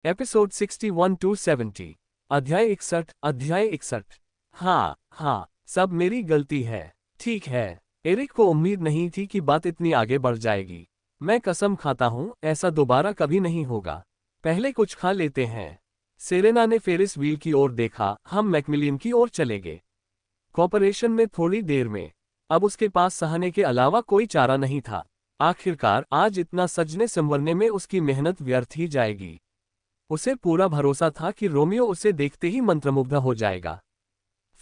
Episode 61 to 70। अध्याय 61। हाँ, सब मेरी गलती है। ठीक है। एरिक को उम्मीद नहीं थी कि बात इतनी आगे बढ़ जाएगी। मैं कसम खाता हूँ ऐसा दोबारा कभी नहीं होगा। पहले कुछ खा लेते हैं। सेरेना ने फेरिस व्हील की ओर देखा। हम मैकमिलियन की ओर चले गए। कॉर्पोरेशन में थोड़ी देर में। अब उसके पास सहने के अलावा कोई चारा नहीं था। आखिरकार आज इतना सजने संवरने में उसकी मेहनत व्यर्थ ही जाएगी। उसे पूरा भरोसा था कि रोमियो उसे देखते ही मंत्रमुग्ध हो जाएगा।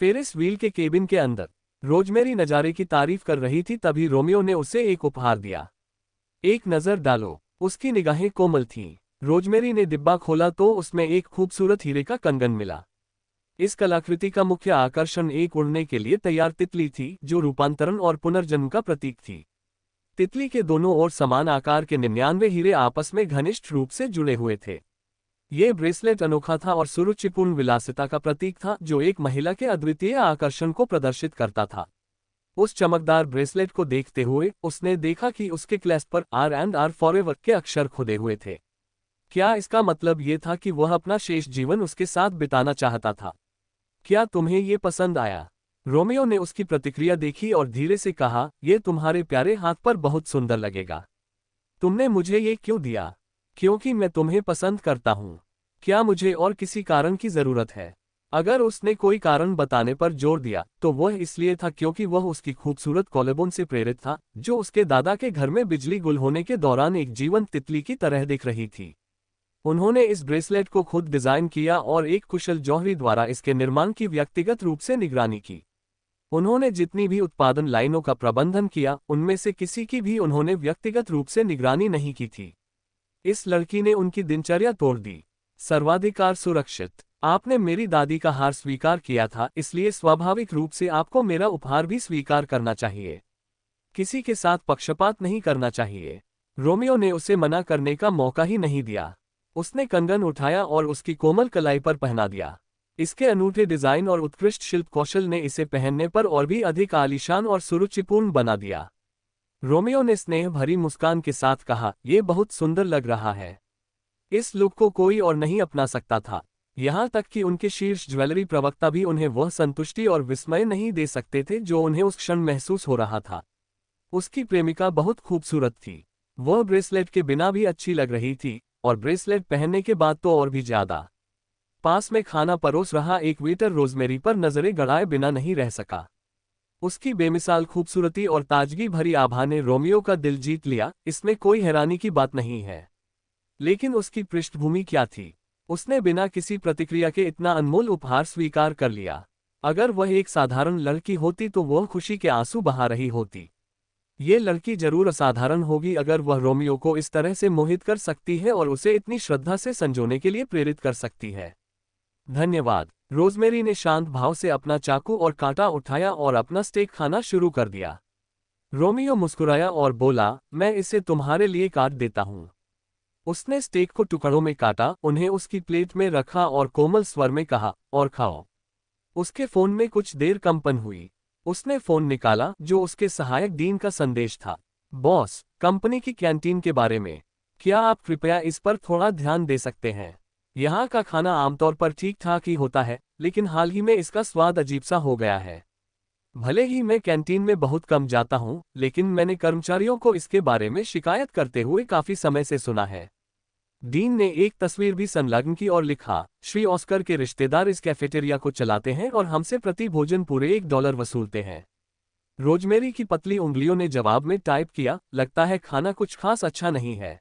फेरिस व्हील के केबिन के अंदर रोजमेरी नजारे की तारीफ कर रही थी, तभी रोमियो ने उसे एक उपहार दिया। एक नजर डालो। उसकी निगाहें कोमल थीं। रोजमेरी ने डिब्बा खोला तो उसमें एक खूबसूरत हीरे का कंगन मिला। इस कलाकृति का मुख्य आकर्षण एक उड़ने के लिए तैयार तितली थी, जो रूपांतरण और पुनर्जन्म का प्रतीक थी। तितली के दोनों ओर समान आकार के 99 हीरे आपस में घनिष्ठ रूप से जुड़े हुए थे। ये ब्रेसलेट अनोखा था और सुरुचिपूर्ण विलासिता का प्रतीक था, जो एक महिला के अद्वितीय आकर्षण को प्रदर्शित करता था। उस चमकदार ब्रेसलेट को देखते हुए उसने देखा कि उसके क्लैस्प पर R&R फॉरएवर के अक्षर खुदे हुए थे। क्या इसका मतलब ये था कि वह अपना शेष जीवन उसके साथ बिताना चाहता था? क्या तुम्हें ये पसंद आया? रोमियो ने उसकी प्रतिक्रिया देखी और धीरे से कहा, यह तुम्हारे प्यारे हाथ पर बहुत सुंदर लगेगा। तुमने मुझे ये क्यों दिया? क्योंकि मैं तुम्हें पसंद करता हूँ। क्या मुझे और किसी कारण की जरूरत है? अगर उसने कोई कारण बताने पर जोर दिया तो वह इसलिए था क्योंकि वह उसकी खूबसूरत कॉलेबोन से प्रेरित था, जो उसके दादा के घर में बिजली गुल होने के दौरान एक जीवंत तितली की तरह दिख रही थी। उन्होंने इस ब्रेसलेट को खुद डिजाइन किया और एक कुशल जौहरी द्वारा इसके निर्माण की व्यक्तिगत रूप से निगरानी की। उन्होंने जितनी भी उत्पादन लाइनों का प्रबंधन किया, उनमें से किसी की भी उन्होंने व्यक्तिगत रूप से निगरानी नहीं की थी। इस लड़की ने उनकी दिनचर्या तोड़ दी। सर्वाधिकार सुरक्षित। आपने मेरी दादी का हार स्वीकार किया था, इसलिए स्वाभाविक रूप से आपको मेरा उपहार भी स्वीकार करना चाहिए। किसी के साथ पक्षपात नहीं करना चाहिए। रोमियो ने उसे मना करने का मौका ही नहीं दिया। उसने कंगन उठाया और उसकी कोमल कलाई पर पहना दिया। इसके अनूठे डिजाइन और उत्कृष्ट शिल्प कौशल ने इसे पहनने पर और भी अधिक आलीशान और सुरुचिपूर्ण बना दिया। रोमियो ने स्नेह भरी मुस्कान के साथ कहा, यह बहुत सुंदर लग रहा है। इस लुक को कोई और नहीं अपना सकता था। यहाँ तक कि उनके शीर्ष ज्वेलरी प्रवक्ता भी उन्हें वह संतुष्टि और विस्मय नहीं दे सकते थे जो उन्हें उस क्षण महसूस हो रहा था। उसकी प्रेमिका बहुत खूबसूरत थी। वह ब्रेसलेट के बिना भी अच्छी लग रही थी, और ब्रेसलेट पहनने के बाद तो और भी ज्यादा। पास में खाना परोस रहा एक वेटर रोजमेरी पर नजरें गड़ाए बिना नहीं रह सका। उसकी बेमिसाल खूबसूरती और ताजगी भरी आभा ने रोमियो का दिल जीत लिया, इसमें कोई हैरानी की बात नहीं है। लेकिन उसकी पृष्ठभूमि क्या थी? उसने बिना किसी प्रतिक्रिया के इतना अनमोल उपहार स्वीकार कर लिया। अगर वह एक साधारण लड़की होती तो वह खुशी के आंसू बहा रही होती। ये लड़की जरूर असाधारण होगी अगर वह रोमियो को इस तरह से मोहित कर सकती है और उसे इतनी श्रद्धा से संजोने के लिए प्रेरित कर सकती है। धन्यवाद। रोजमेरी ने शांत भाव से अपना चाकू और कांटा उठाया और अपना स्टेक खाना शुरू कर दिया। रोमियो मुस्कुराया और बोला, मैं इसे तुम्हारे लिए काट देता हूँ। उसने स्टेक को टुकड़ों में काटा, उन्हें उसकी प्लेट में रखा और कोमल स्वर में कहा, और खाओ। उसके फोन में कुछ देर कंपन हुई। उसने फोन निकाला, जो उसके सहायक डीन का संदेश था। बॉस, कंपनी की कैंटीन के बारे में। क्या आप कृपया इस पर थोड़ा ध्यान दे सकते हैं? यहाँ का खाना आमतौर पर ठीक ठाक ही होता है, लेकिन हाल ही में इसका स्वाद अजीब सा हो गया है। भले ही मैं कैंटीन में बहुत कम जाता हूँ, लेकिन मैंने कर्मचारियों को इसके बारे में शिकायत करते हुए काफी समय से सुना है। डीन ने एक तस्वीर भी संलग्न की और लिखा, श्री ऑस्कर के रिश्तेदार इस कैफेटेरिया को चलाते हैं और हमसे प्रति भोजन पूरे $1 वसूलते हैं। रोजमेरी की पतली उंगलियों ने जवाब में टाइप किया, लगता है खाना कुछ खास अच्छा नहीं है।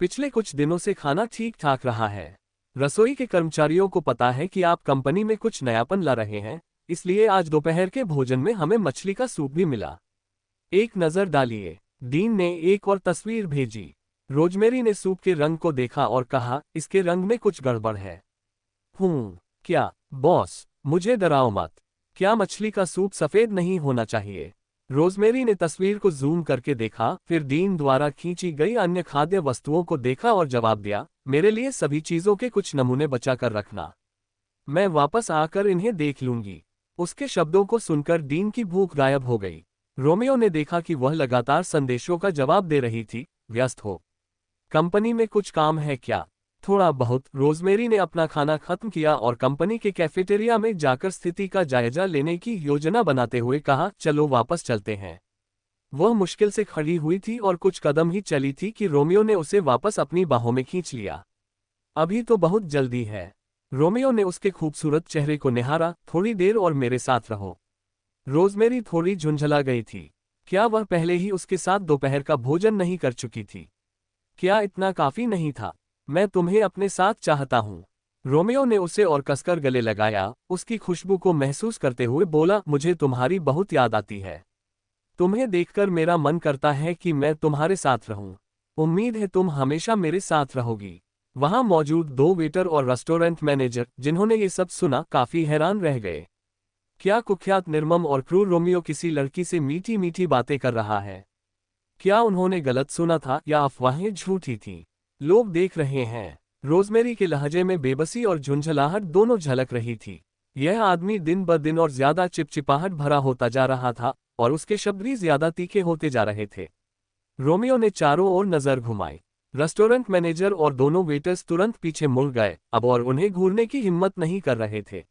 पिछले कुछ दिनों से खाना ठीक ठाक रहा है। रसोई के कर्मचारियों को पता है कि आप कंपनी में कुछ नयापन ला रहे हैं, इसलिए आज दोपहर के भोजन में हमें मछली का सूप भी मिला। एक नजर डालिए। डीन ने एक और तस्वीर भेजी। रोजमेरी ने सूप के रंग को देखा और कहा, इसके रंग में कुछ गड़बड़ है। क्या? बॉस, मुझे डराओ मत। क्या मछली का सूप सफेद नहीं होना चाहिए? रोजमेरी ने तस्वीर को जूम करके देखा, फिर डीन द्वारा खींची गई अन्य खाद्य वस्तुओं को देखा और जवाब दिया, मेरे लिए सभी चीजों के कुछ नमूने बचा कर रखना। मैं वापस आकर इन्हें देख लूंगी। उसके शब्दों को सुनकर डीन की भूख गायब हो गई। रोमियो ने देखा कि वह लगातार संदेशों का जवाब दे रही थी, व्यस्त हो। कंपनी में कुछ काम है क्या? थोड़ा बहुत। रोजमेरी ने अपना खाना खत्म किया और कंपनी के कैफेटेरिया में जाकर स्थिति का जायजा लेने की योजना बनाते हुए कहा, चलो वापस चलते हैं। वह मुश्किल से खड़ी हुई थी और कुछ कदम ही चली थी कि रोमियो ने उसे वापस अपनी बाहों में खींच लिया। अभी तो बहुत जल्दी है। रोमियो ने उसके खूबसूरत चेहरे को निहारा, थोड़ी देर और मेरे साथ रहो। रोजमेरी थोड़ी झुंझला गई थी। क्या वह पहले ही उसके साथ दोपहर का भोजन नहीं कर चुकी थी? क्या इतना काफी नहीं था? मैं तुम्हें अपने साथ चाहता हूँ। रोमियो ने उसे और कसकर गले लगाया, उसकी खुशबू को महसूस करते हुए बोला, मुझे तुम्हारी बहुत याद आती है। तुम्हें देखकर मेरा मन करता है कि मैं तुम्हारे साथ रहूं। उम्मीद है तुम हमेशा मेरे साथ रहोगी। वहां मौजूद दो वेटर और रेस्टोरेंट मैनेजर, जिन्होंने ये सब सुना, काफी हैरान रह गए। क्या कुख्यात निर्मम और क्रूर रोमियो किसी लड़की से मीठी मीठी बातें कर रहा है? क्या उन्होंने गलत सुना था या अफवाहें झूठी थीं? लोग देख रहे हैं। रोजमेरी के लहजे में बेबसी और झुंझलाहट दोनों झलक रही थी। यह आदमी दिन ब दिन और ज्यादा चिपचिपाहट भरा होता जा रहा था और उसके शब्द भी ज्यादा तीखे होते जा रहे थे। रोमियो ने चारों ओर नजर घुमाई। रेस्टोरेंट मैनेजर और दोनों वेटर्स तुरंत पीछे मुड़ गए अब और उन्हें घूरने की हिम्मत नहीं कर रहे थे।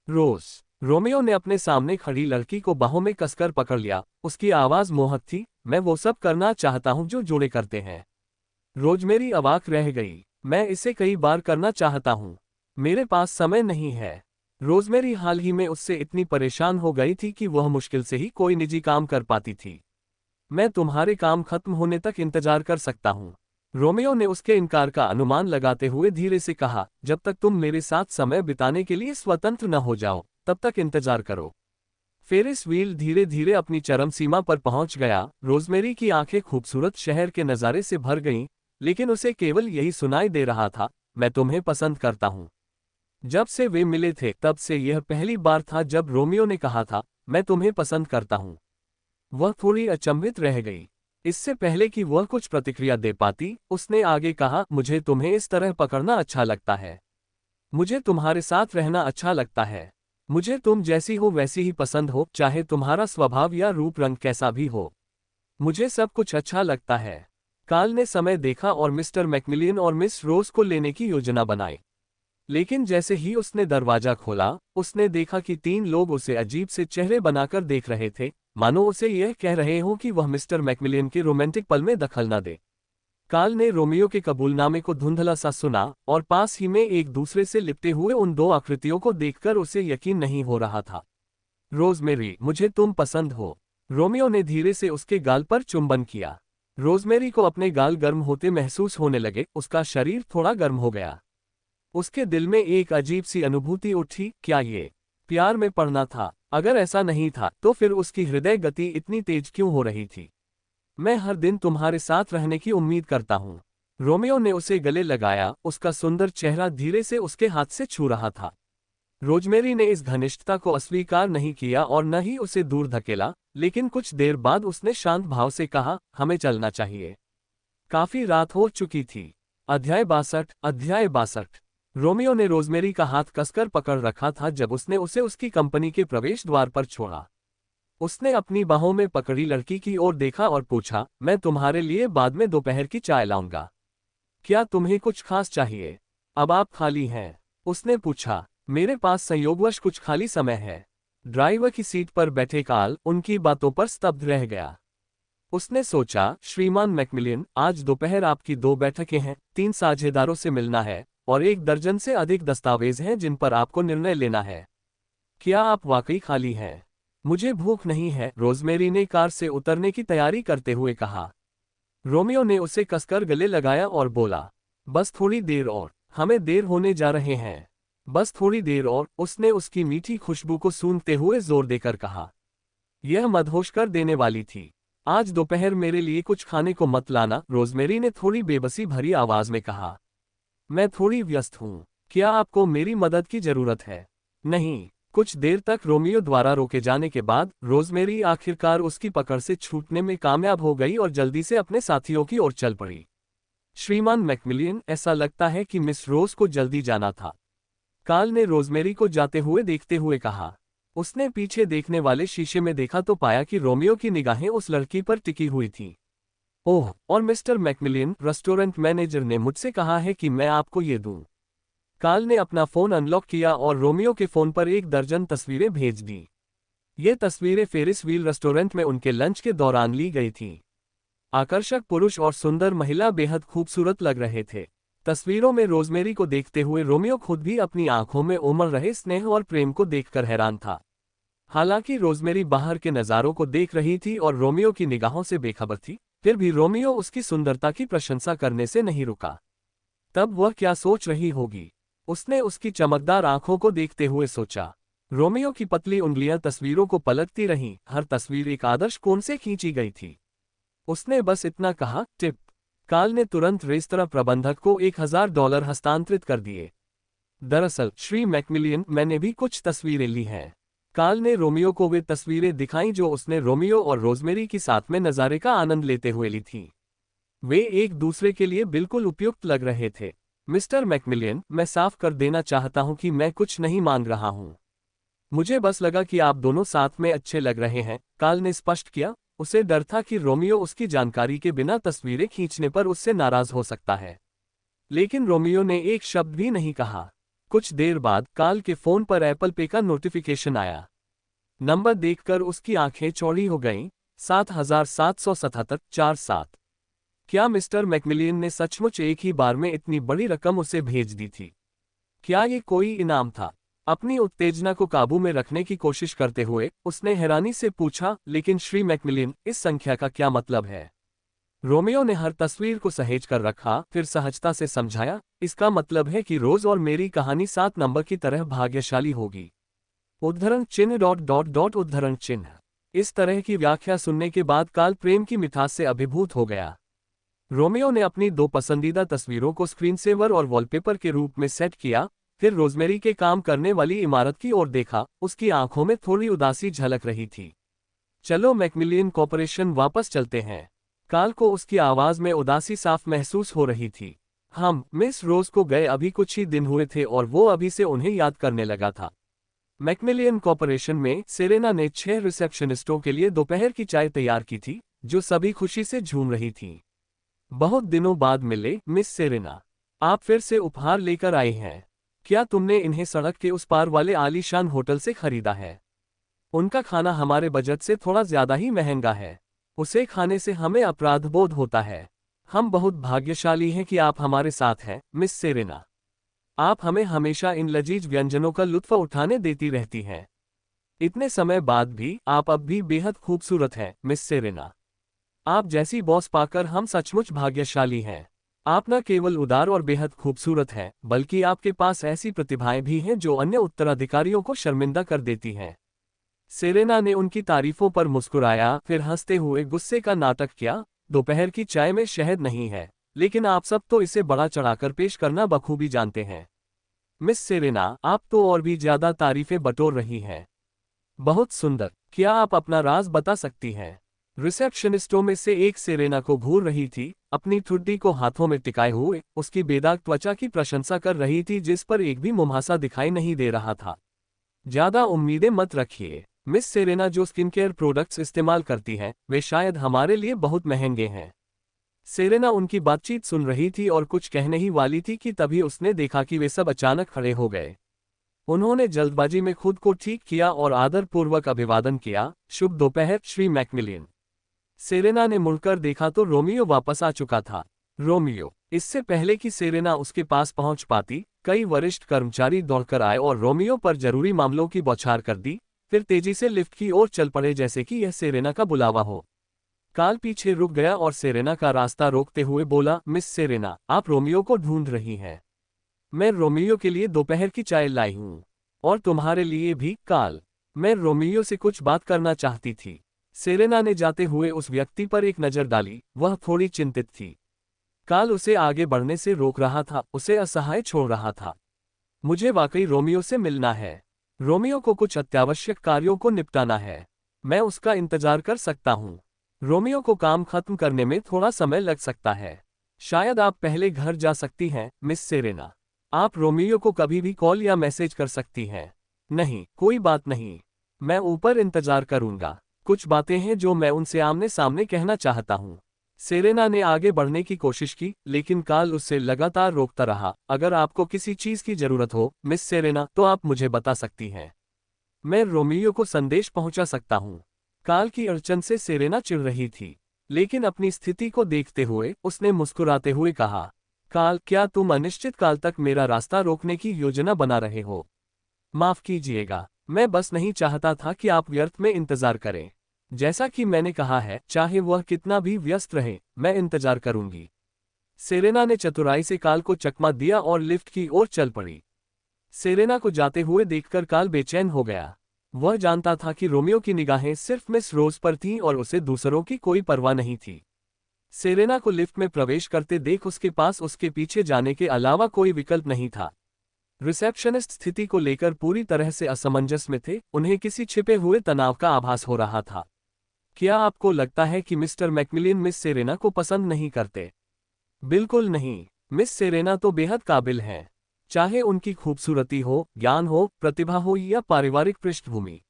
रोज। रोमियो ने अपने सामने खड़ी लड़की को बाहों में कसकर पकड़ लिया। उसकी आवाज मोहक थी, मैं वो सब करना चाहता हूं जो जोड़े करते हैं। रोजमेरी अवाक रह गई। मैं इसे कई बार करना चाहता हूं। मेरे पास समय नहीं है। रोजमेरी हाल ही में उससे इतनी परेशान हो गई थी कि वह मुश्किल से ही कोई निजी काम कर पाती थी। मैं तुम्हारे काम खत्म होने तक इंतजार कर सकता हूं। रोमियो ने उसके इनकार का अनुमान लगाते हुए धीरे से कहा, जब तक तुम मेरे साथ समय बिताने के लिए स्वतंत्र न हो जाओ, तब तक इंतजार करो। फेरिस व्हील धीरे धीरे अपनी चरम सीमा पर पहुंच गया। रोजमेरी की आंखें खूबसूरत शहर के नज़ारे से भर गईं, लेकिन उसे केवल यही सुनाई दे रहा था, मैं तुम्हें पसंद करता हूं। जब से वे मिले थे तब से यह पहली बार था जब रोमियो ने कहा था, मैं तुम्हें पसंद करता हूं। वह थोड़ी अचंभित रह गई। इससे पहले कि वह कुछ प्रतिक्रिया दे पाती, उसने आगे कहा, मुझे तुम्हें इस तरह पकड़ना अच्छा लगता है। मुझे तुम्हारे साथ रहना अच्छा लगता है। मुझे तुम जैसी हो वैसी ही पसंद हो, चाहे तुम्हारा स्वभाव या रूप रंग कैसा भी हो। मुझे सब कुछ अच्छा लगता है। काल ने समय देखा और मिस्टर मैकमिलियन और मिस रोज को लेने की योजना बनाई। लेकिन जैसे ही उसने दरवाजा खोला, उसने देखा कि तीन लोग उसे अजीब से चेहरे बनाकर देख रहे थे, मानो उसे यह कह रहे हों कि वह मिस्टर मैकमिलियन के रोमांटिक पल में दखल न दे। काल ने रोमियो के कबूलनामे को धुंधला सा सुना और पास ही में एक दूसरे से लिपटे हुए उन दो आकृतियों को देखकर उसे यकीन नहीं हो रहा था। रोजमेरी, मुझे तुम पसंद हो। रोमियो ने धीरे से उसके गाल पर चुंबन किया। रोजमेरी को अपने गाल गर्म होते महसूस होने लगे, उसका शरीर थोड़ा गर्म हो गया। उसके दिल में एक अजीब सी अनुभूति उठी, क्या ये प्यार में पड़ना था? अगर ऐसा नहीं था तो फिर उसकी हृदय गति इतनी तेज क्यों हो रही थी? मैं हर दिन तुम्हारे साथ रहने की उम्मीद करता हूँ। रोमियो ने उसे गले लगाया, उसका सुंदर चेहरा धीरे से उसके हाथ से छू रहा था। रोजमेरी ने इस घनिष्ठता को अस्वीकार नहीं किया और न ही उसे दूर धकेला, लेकिन कुछ देर बाद उसने शांत भाव से कहा, हमें चलना चाहिए। काफी रात हो चुकी थी। अध्याय 62। रोमियो ने रोजमेरी का हाथ कसकर पकड़ रखा था जब उसने उसे उसकी कंपनी के प्रवेश द्वार पर छोड़ा। उसने अपनी बाहों में पकड़ी लड़की की ओर देखा और पूछा, मैं तुम्हारे लिए बाद में दोपहर की चाय लाऊंगा। क्या तुम्हें कुछ खास चाहिए? अब आप खाली हैं? उसने पूछा। मेरे पास संयोगवश कुछ खाली समय है। ड्राइवर की सीट पर बैठे काल उनकी बातों पर स्तब्ध रह गया। उसने सोचा, श्रीमान मैकमिलियन, आज दोपहर आपकी 2 बैठकें हैं, 3 साझेदारों से मिलना है और 1 दर्जन से अधिक दस्तावेज हैं जिन पर आपको निर्णय लेना है। क्या आप वाकई खाली हैं? मुझे भूख नहीं है, रोजमेरी ने कार से उतरने की तैयारी करते हुए कहा। रोमियो ने उसे कसकर गले लगाया और बोला, बस थोड़ी देर और, हमें देर होने जा रहे हैं। बस थोड़ी देर और, उसने उसकी मीठी खुशबू को सूंघते हुए जोर देकर कहा। यह मदहोश कर देने वाली थी। आज दोपहर मेरे लिए कुछ खाने को मत लाना, रोजमेरी ने थोड़ी बेबसी भरी आवाज में कहा। मैं थोड़ी व्यस्त हूँ। क्या आपको मेरी मदद की जरूरत है? नहीं। कुछ देर तक रोमियो द्वारा रोके जाने के बाद रोजमेरी आखिरकार उसकी पकड़ से छूटने में कामयाब हो गई और जल्दी से अपने साथियों की ओर चल पड़ी। श्रीमान मैकमिलियन, ऐसा लगता है कि मिस रोज को जल्दी जाना था। काल ने रोजमेरी को जाते हुए देखते हुए कहा। उसने पीछे देखने वाले शीशे में देखा तो पाया कि रोमियो की निगाहें उस लड़की पर टिकी हुई थीं। ओह, और मिस्टर मैकमिलियन, रेस्टोरेंट मैनेजर ने मुझसे कहा है कि मैं आपको ये दूं। कार्ल ने अपना फोन अनलॉक किया और रोमियो के फोन पर 1 दर्जन तस्वीरें भेज दी। ये तस्वीरें फेरिस व्हील रेस्टोरेंट में उनके लंच के दौरान ली गई थीं। आकर्षक पुरुष और सुंदर महिला बेहद खूबसूरत लग रहे थे। तस्वीरों में रोजमेरी को देखते हुए रोमियो खुद भी अपनी आंखों में उमड़ रहे स्नेह और प्रेम को देखकर हैरान था। हालांकि रोजमेरी बाहर के नज़ारों को देख रही थी और रोमियो की निगाहों से बेखबर थी, फिर भी रोमियो उसकी सुंदरता की प्रशंसा करने से नहीं रुका। तब वह क्या सोच रही होगी? उसने उसकी चमकदार आंखों को देखते हुए सोचा। रोमियो की पतली उंगलियां तस्वीरों को पलटती रहीं, हर तस्वीर एक आदर्श कोण से खींची गई थी। उसने बस इतना कहा, टिप। कार्ल ने तुरंत रेस्तरां प्रबंधक को $1000 हस्तांतरित कर दिए। दरअसल श्री मैकमिलियन, मैंने भी कुछ तस्वीरें ली हैं। कार्ल ने रोमियो को वे तस्वीरें दिखाईं जो उसने रोमियो और रोजमेरी की साथ में नज़ारे का आनंद लेते हुए ली थीं। वे एक दूसरे के लिए बिल्कुल उपयुक्त लग रहे थे। मिस्टर मैकमिलियन, मैं साफ कर देना चाहता हूं कि मैं कुछ नहीं मांग रहा हूं। मुझे बस लगा कि आप दोनों साथ में अच्छे लग रहे हैं, कार्ल ने स्पष्ट किया। उसे डर था कि रोमियो उसकी जानकारी के बिना तस्वीरें खींचने पर उससे नाराज हो सकता है। लेकिन रोमियो ने एक शब्द भी नहीं कहा। कुछ देर बाद कार्ल के फोन पर एप्पल पे का नोटिफिकेशन आया। नंबर देखकर उसकी आंखें चौड़ी हो गईं। 777747। क्या मिस्टर मैकमिलियन ने सचमुच एक ही बार में इतनी बड़ी रकम उसे भेज दी थी? क्या ये कोई इनाम था? अपनी उत्तेजना को काबू में रखने की कोशिश करते हुए उसने हैरानी से पूछा, लेकिन श्री मैकमिलियन, इस संख्या का क्या मतलब है? रोमियो ने हर तस्वीर को सहेज कर रखा, फिर सहजता से समझाया, इसका मतलब है कि रोज और मेरी कहानी 7 नंबर की तरह भाग्यशाली होगी। उद्धरण चिन्ह डॉट डॉट डॉट उद्धरण चिन्ह। इस तरह की व्याख्या सुनने के बाद कार्ल प्रेम की मिठास से अभिभूत हो गया। रोमियो ने अपनी 2 पसंदीदा तस्वीरों को स्क्रीनसेवर और वॉलपेपर के रूप में सेट किया, फिर रोजमेरी के काम करने वाली इमारत की ओर देखा। उसकी आंखों में थोड़ी उदासी झलक रही थी। चलो मैकमिलियन कॉर्पोरेशन वापस चलते हैं। कार्ल को उसकी आवाज में उदासी साफ महसूस हो रही थी। हम मिस रोज को गए अभी कुछ ही दिन हुए थे और वो अभी से उन्हें याद करने लगा था। मैकमिलियन कॉर्पोरेशन में सेरेना ने 6 रिसेप्शनिस्टों के लिए दोपहर की चाय तैयार की थी, जो सभी खुशी से झूम रही थीं। बहुत दिनों बाद मिले, मिस सेरेना। आप फिर से उपहार लेकर आए हैं। क्या तुमने इन्हें सड़क के उस पार वाले आलीशान होटल से खरीदा है? उनका खाना हमारे बजट से थोड़ा ज्यादा ही महंगा है। उसे खाने से हमें अपराधबोध होता है। हम बहुत भाग्यशाली हैं कि आप हमारे साथ हैं, मिस सेरेना। आप हमें हमेशा इन लजीज व्यंजनों का लुत्फ उठाने देती रहती हैं। इतने समय बाद भी आप अब भी बेहद खूबसूरत हैं, मिस सेरेना। आप जैसी बॉस पाकर हम सचमुच भाग्यशाली हैं। आप न केवल उदार और बेहद खूबसूरत हैं, बल्कि आपके पास ऐसी प्रतिभाएं भी हैं जो अन्य उत्तराधिकारियों को शर्मिंदा कर देती हैं। सेरेना ने उनकी तारीफों पर मुस्कुराया, फिर हंसते हुए गुस्से का नाटक किया। दोपहर की चाय में शहद नहीं है, लेकिन आप सब तो इसे बड़ा चढ़ाकर पेश करना बखूबी जानते हैं। मिस सेरेना, आप तो और भी ज्यादा तारीफें बटोर रही हैं। बहुत सुंदर। क्या आप अपना राज बता सकती हैं? रिसेप्शनिस्टों में से एक सेरेना को घूर रही थी, अपनी ठुड्डी को हाथों में टिकाए हुए, उसकी बेदाग त्वचा की प्रशंसा कर रही थी जिस पर एक भी मुहासा दिखाई नहीं दे रहा था। ज्यादा उम्मीदें मत रखिए, मिस सेरेना। जो स्किन केयर प्रोडक्ट्स इस्तेमाल करती हैं, वे शायद हमारे लिए बहुत महंगे हैं। सेरेना उनकी बातचीत सुन रही थी और कुछ कहने ही वाली थी कि तभी उसने देखा कि वे सब अचानक खड़े हो गए। उन्होंने जल्दबाजी में खुद को ठीक किया और आदरपूर्वक अभिवादन किया। शुभ दोपहर, श्री मैकमिलियन। सेरेना ने मुड़कर देखा तो रोमियो वापस आ चुका था। रोमियो। इससे पहले कि सेरेना उसके पास पहुंच पाती, कई वरिष्ठ कर्मचारी दौड़कर आए और रोमियो पर जरूरी मामलों की बौछार कर दी, फिर तेजी से लिफ्ट की ओर चल पड़े जैसे कि यह सेरेना का बुलावा हो। कार्ल पीछे रुक गया और सेरेना का रास्ता रोकते हुए बोला, मिस सेरेना, आप रोमियो को ढूंढ रही हैं। मैं रोमियो के लिए दोपहर की चाय लाई हूं। और तुम्हारे लिए भी, कार्ल। मैं रोमियो से कुछ बात करना चाहती थी। सेरेना ने जाते हुए उस व्यक्ति पर एक नज़र डाली, वह थोड़ी चिंतित थी। कार्ल उसे आगे बढ़ने से रोक रहा था, उसे असहाय छोड़ रहा था। मुझे वाकई रोमियो से मिलना है। रोमियो को कुछ अत्यावश्यक कार्यों को निपटाना है। मैं उसका इंतजार कर सकता हूँ। रोमियो को काम खत्म करने में थोड़ा समय लग सकता है। शायद आप पहले घर जा सकती हैं, मिस सेरेना। आप रोमियो को कभी भी कॉल या मैसेज कर सकती हैं। नहीं, कोई बात नहीं। मैं ऊपर इंतजार करूंगा। कुछ बातें हैं जो मैं उनसे आमने सामने कहना चाहता हूँ। सेरेना ने आगे बढ़ने की कोशिश की, लेकिन कार्ल उससे लगातार रोकता रहा। अगर आपको किसी चीज की जरूरत हो, मिस सेरेना, तो आप मुझे बता सकती हैं। मैं रोमियो को संदेश पहुंचा सकता हूं। कार्ल की अड़चन से सेरेना चिढ़ रही थी, लेकिन अपनी स्थिति को देखते हुए उसने मुस्कुराते हुए कहा, कार्ल, क्या तुम अनिश्चित काल तक मेरा रास्ता रोकने की योजना बना रहे हो? माफ कीजिएगा, मैं बस नहीं चाहता था कि आप व्यर्थ में इंतजार करें। जैसा कि मैंने कहा है, चाहे वह कितना भी व्यस्त रहे, मैं इंतजार करूंगी। सेरेना ने चतुराई से कार्ल को चकमा दिया और लिफ्ट की ओर चल पड़ी। सेरेना को जाते हुए देखकर कार्ल बेचैन हो गया। वह जानता था कि रोमियो की निगाहें सिर्फ मिस रोज पर थीं और उसे दूसरों की कोई परवाह नहीं थी। सेरेना को लिफ्ट में प्रवेश करते देख उसके पास उसके पीछे जाने के अलावा कोई विकल्प नहीं था। रिसेप्शनिस्ट स्थिति को लेकर पूरी तरह से असमंजस में थे, उन्हें किसी छिपे हुए तनाव का आभास हो रहा था। क्या आपको लगता है कि मिस्टर मैक्मिलियन मिस सेरेना को पसंद नहीं करते? बिल्कुल नहीं, मिस सेरेना तो बेहद काबिल हैं। चाहे उनकी खूबसूरती हो, ज्ञान हो, प्रतिभा हो या पारिवारिक पृष्ठभूमि,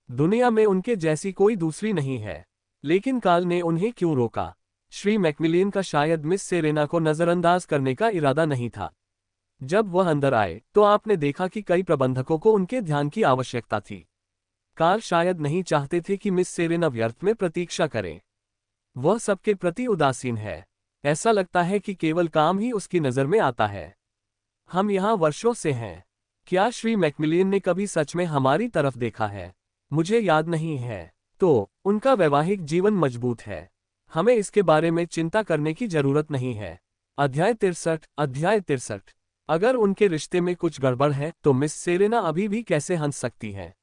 दुनिया में उनके जैसी कोई दूसरी नहीं है। लेकिन कार्ल ने उन्हें क्यों रोका? श्री मैक्मिलियन का शायद मिस सेरेना को नजरअंदाज करने का इरादा नहीं था। जब वह अंदर आए तो आपने देखा कि कई प्रबंधकों को उनके ध्यान की आवश्यकता थी। कार्ल शायद नहीं चाहते थे कि मिस सेरेना व्यर्थ में प्रतीक्षा करें। वह सबके प्रति उदासीन है। ऐसा लगता है कि केवल काम ही उसकी नजर में आता है। हम यहाँ वर्षों से हैं। क्या श्री मैक्मिलियन ने कभी सच में हमारी तरफ देखा है? मुझे याद नहीं है। तो उनका वैवाहिक जीवन मजबूत है। हमें इसके बारे में चिंता करने की जरूरत नहीं है। अध्याय 63। अगर उनके रिश्ते में कुछ गड़बड़ है तो मिस सेरेना अभी भी कैसे हंस सकती है?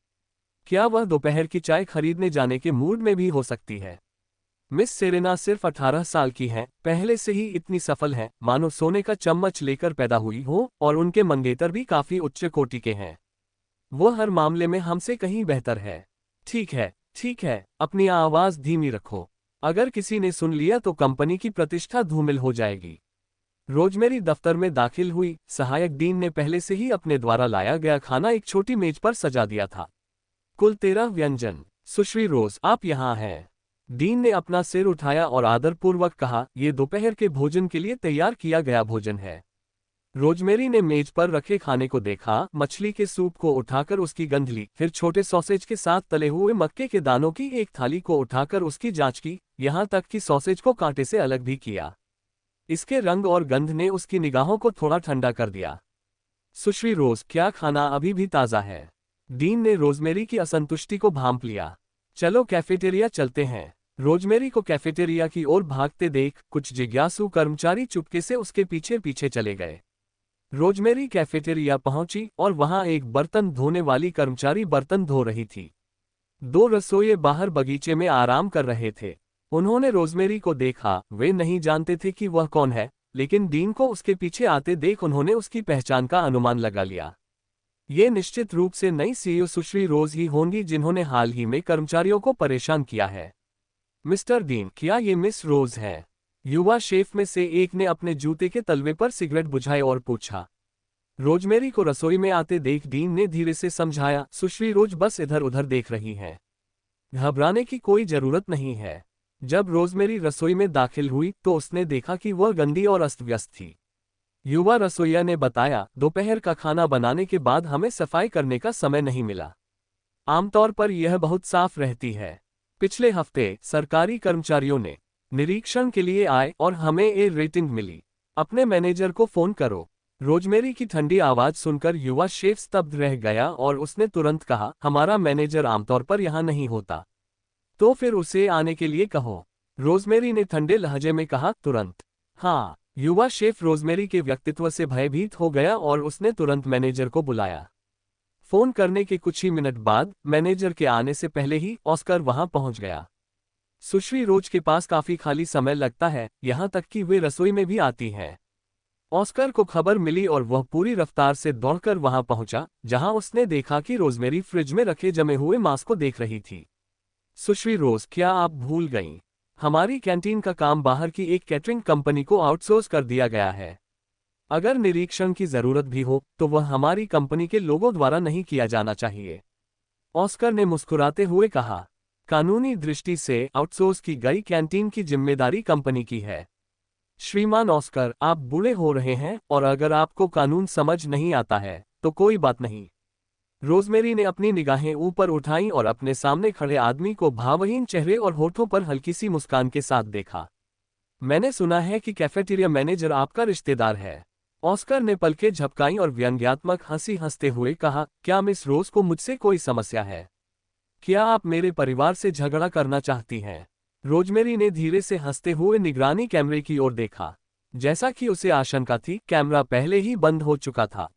क्या वह दोपहर की चाय खरीदने जाने के मूड में भी हो सकती है? मिस सेरेना सिर्फ 18 साल की हैं, पहले से ही इतनी सफल हैं, मानो सोने का चम्मच लेकर पैदा हुई हो, और उनके मंगेतर भी काफी उच्च कोटि के हैं। वो हर मामले में हमसे कहीं बेहतर है। ठीक है, अपनी आवाज धीमी रखो। अगर किसी ने सुन लिया तो कंपनी की प्रतिष्ठा धूमिल हो जाएगी। रोजमेरी दफ्तर में दाखिल हुई। सहायक डीन ने पहले से ही अपने द्वारा लाया गया खाना एक छोटी मेज पर सजा दिया था। कुल 13 व्यंजन। सुश्री रोज, आप यहाँ हैं। डीन ने अपना सिर उठाया और आदरपूर्वक कहा, ये दोपहर के भोजन के लिए तैयार किया गया भोजन है। रोजमेरी ने मेज पर रखे खाने को देखा, मछली के सूप को उठाकर उसकी गंध ली, फिर छोटे सॉसेज के साथ तले हुए मक्के के दानों की एक थाली को उठाकर उसकी जांच की, यहाँ तक कि सॉसेज को कांटे से अलग भी किया। इसके रंग और गंध ने उसकी निगाहों को थोड़ा ठंडा कर दिया। सुश्री रोज, क्या खाना अभी भी ताज़ा है? डीन ने रोजमेरी की असंतुष्टि को भांप लिया। चलो कैफेटेरिया चलते हैं। रोजमेरी को कैफेटेरिया की ओर भागते देख कुछ जिज्ञासु कर्मचारी चुपके से उसके पीछे पीछे चले गए। रोजमेरी कैफेटेरिया पहुंची और वहां एक बर्तन धोने वाली कर्मचारी बर्तन धो रही थी। 2 रसोइये बाहर बगीचे में आराम कर रहे थे। उन्होंने रोजमेरी को देखा। वे नहीं जानते थे कि वह कौन है, लेकिन डीन को उसके पीछे आते देख उन्होंने उसकी पहचान का अनुमान लगा लिया। ये निश्चित रूप से नई सीईओ सुश्री रोज ही होंगी जिन्होंने हाल ही में कर्मचारियों को परेशान किया है। मिस्टर डीन, क्या ये मिस रोज है? युवा शेफ में से एक ने अपने जूते के तलवे पर सिगरेट बुझाए और पूछा। रोजमेरी को रसोई में आते देख डीन ने धीरे से समझाया, सुश्री रोज बस इधर उधर देख रही हैं। घबराने की कोई जरूरत नहीं है। जब रोजमेरी रसोई में दाखिल हुई तो उसने देखा कि वह गंदी और अस्त व्यस्त थी। युवा रसोइया ने बताया, दोपहर का खाना बनाने के बाद हमें सफाई करने का समय नहीं मिला। आमतौर पर यह बहुत साफ रहती है। पिछले हफ्ते सरकारी कर्मचारियों ने निरीक्षण के लिए आए और हमें ए रेटिंग मिली। अपने मैनेजर को फोन करो। रोजमेरी की ठंडी आवाज सुनकर युवा शेफ स्तब्ध रह गया और उसने तुरंत कहा, हमारा मैनेजर आमतौर पर यहाँ नहीं होता। तो फिर उसे आने के लिए कहो। रोजमेरी ने ठंडे लहजे में कहा, तुरंत। हाँ। युवा शेफ रोजमेरी के व्यक्तित्व से भयभीत हो गया और उसने तुरंत मैनेजर को बुलाया। फोन करने के कुछ ही मिनट बाद मैनेजर के आने से पहले ही ऑस्कर वहां पहुंच गया। सुश्री रोज के पास काफी खाली समय लगता है, यहां तक कि वे रसोई में भी आती हैं। ऑस्कर को खबर मिली और वह पूरी रफ्तार से दौड़कर वहां पहुंचा, जहां उसने देखा कि रोजमेरी फ्रिज में रखे जमे हुए मांस को देख रही थी। सुश्री रोज, क्या आप भूल गईं? हमारी कैंटीन का काम बाहर की एक कैटरिंग कंपनी को आउटसोर्स कर दिया गया है। अगर निरीक्षण की जरूरत भी हो तो वह हमारी कंपनी के लोगों द्वारा नहीं किया जाना चाहिए। ऑस्कर ने मुस्कुराते हुए कहा। कानूनी दृष्टि से आउटसोर्स की गई कैंटीन की जिम्मेदारी कंपनी की है। श्रीमान ऑस्कर, आप बूढ़े हो रहे हैं और अगर आपको कानून समझ नहीं आता है तो कोई बात नहीं। रोजमेरी ने अपनी निगाहें ऊपर उठाईं और अपने सामने खड़े आदमी को भावहीन चेहरे और होठों पर हल्की सी मुस्कान के साथ देखा। मैंने सुना है कि कैफेटेरिया मैनेजर आपका रिश्तेदार है। ऑस्कर ने पलकें झपकाईं और व्यंग्यात्मक हंसी हंसते हुए कहा, क्या मिस रोज को मुझसे कोई समस्या है? क्या आप मेरे परिवार से झगड़ा करना चाहती हैं? रोजमेरी ने धीरे से हंसते हुए निगरानी कैमरे की ओर देखा। जैसा कि उसे आशंका थी, कैमरा पहले ही बंद हो चुका था।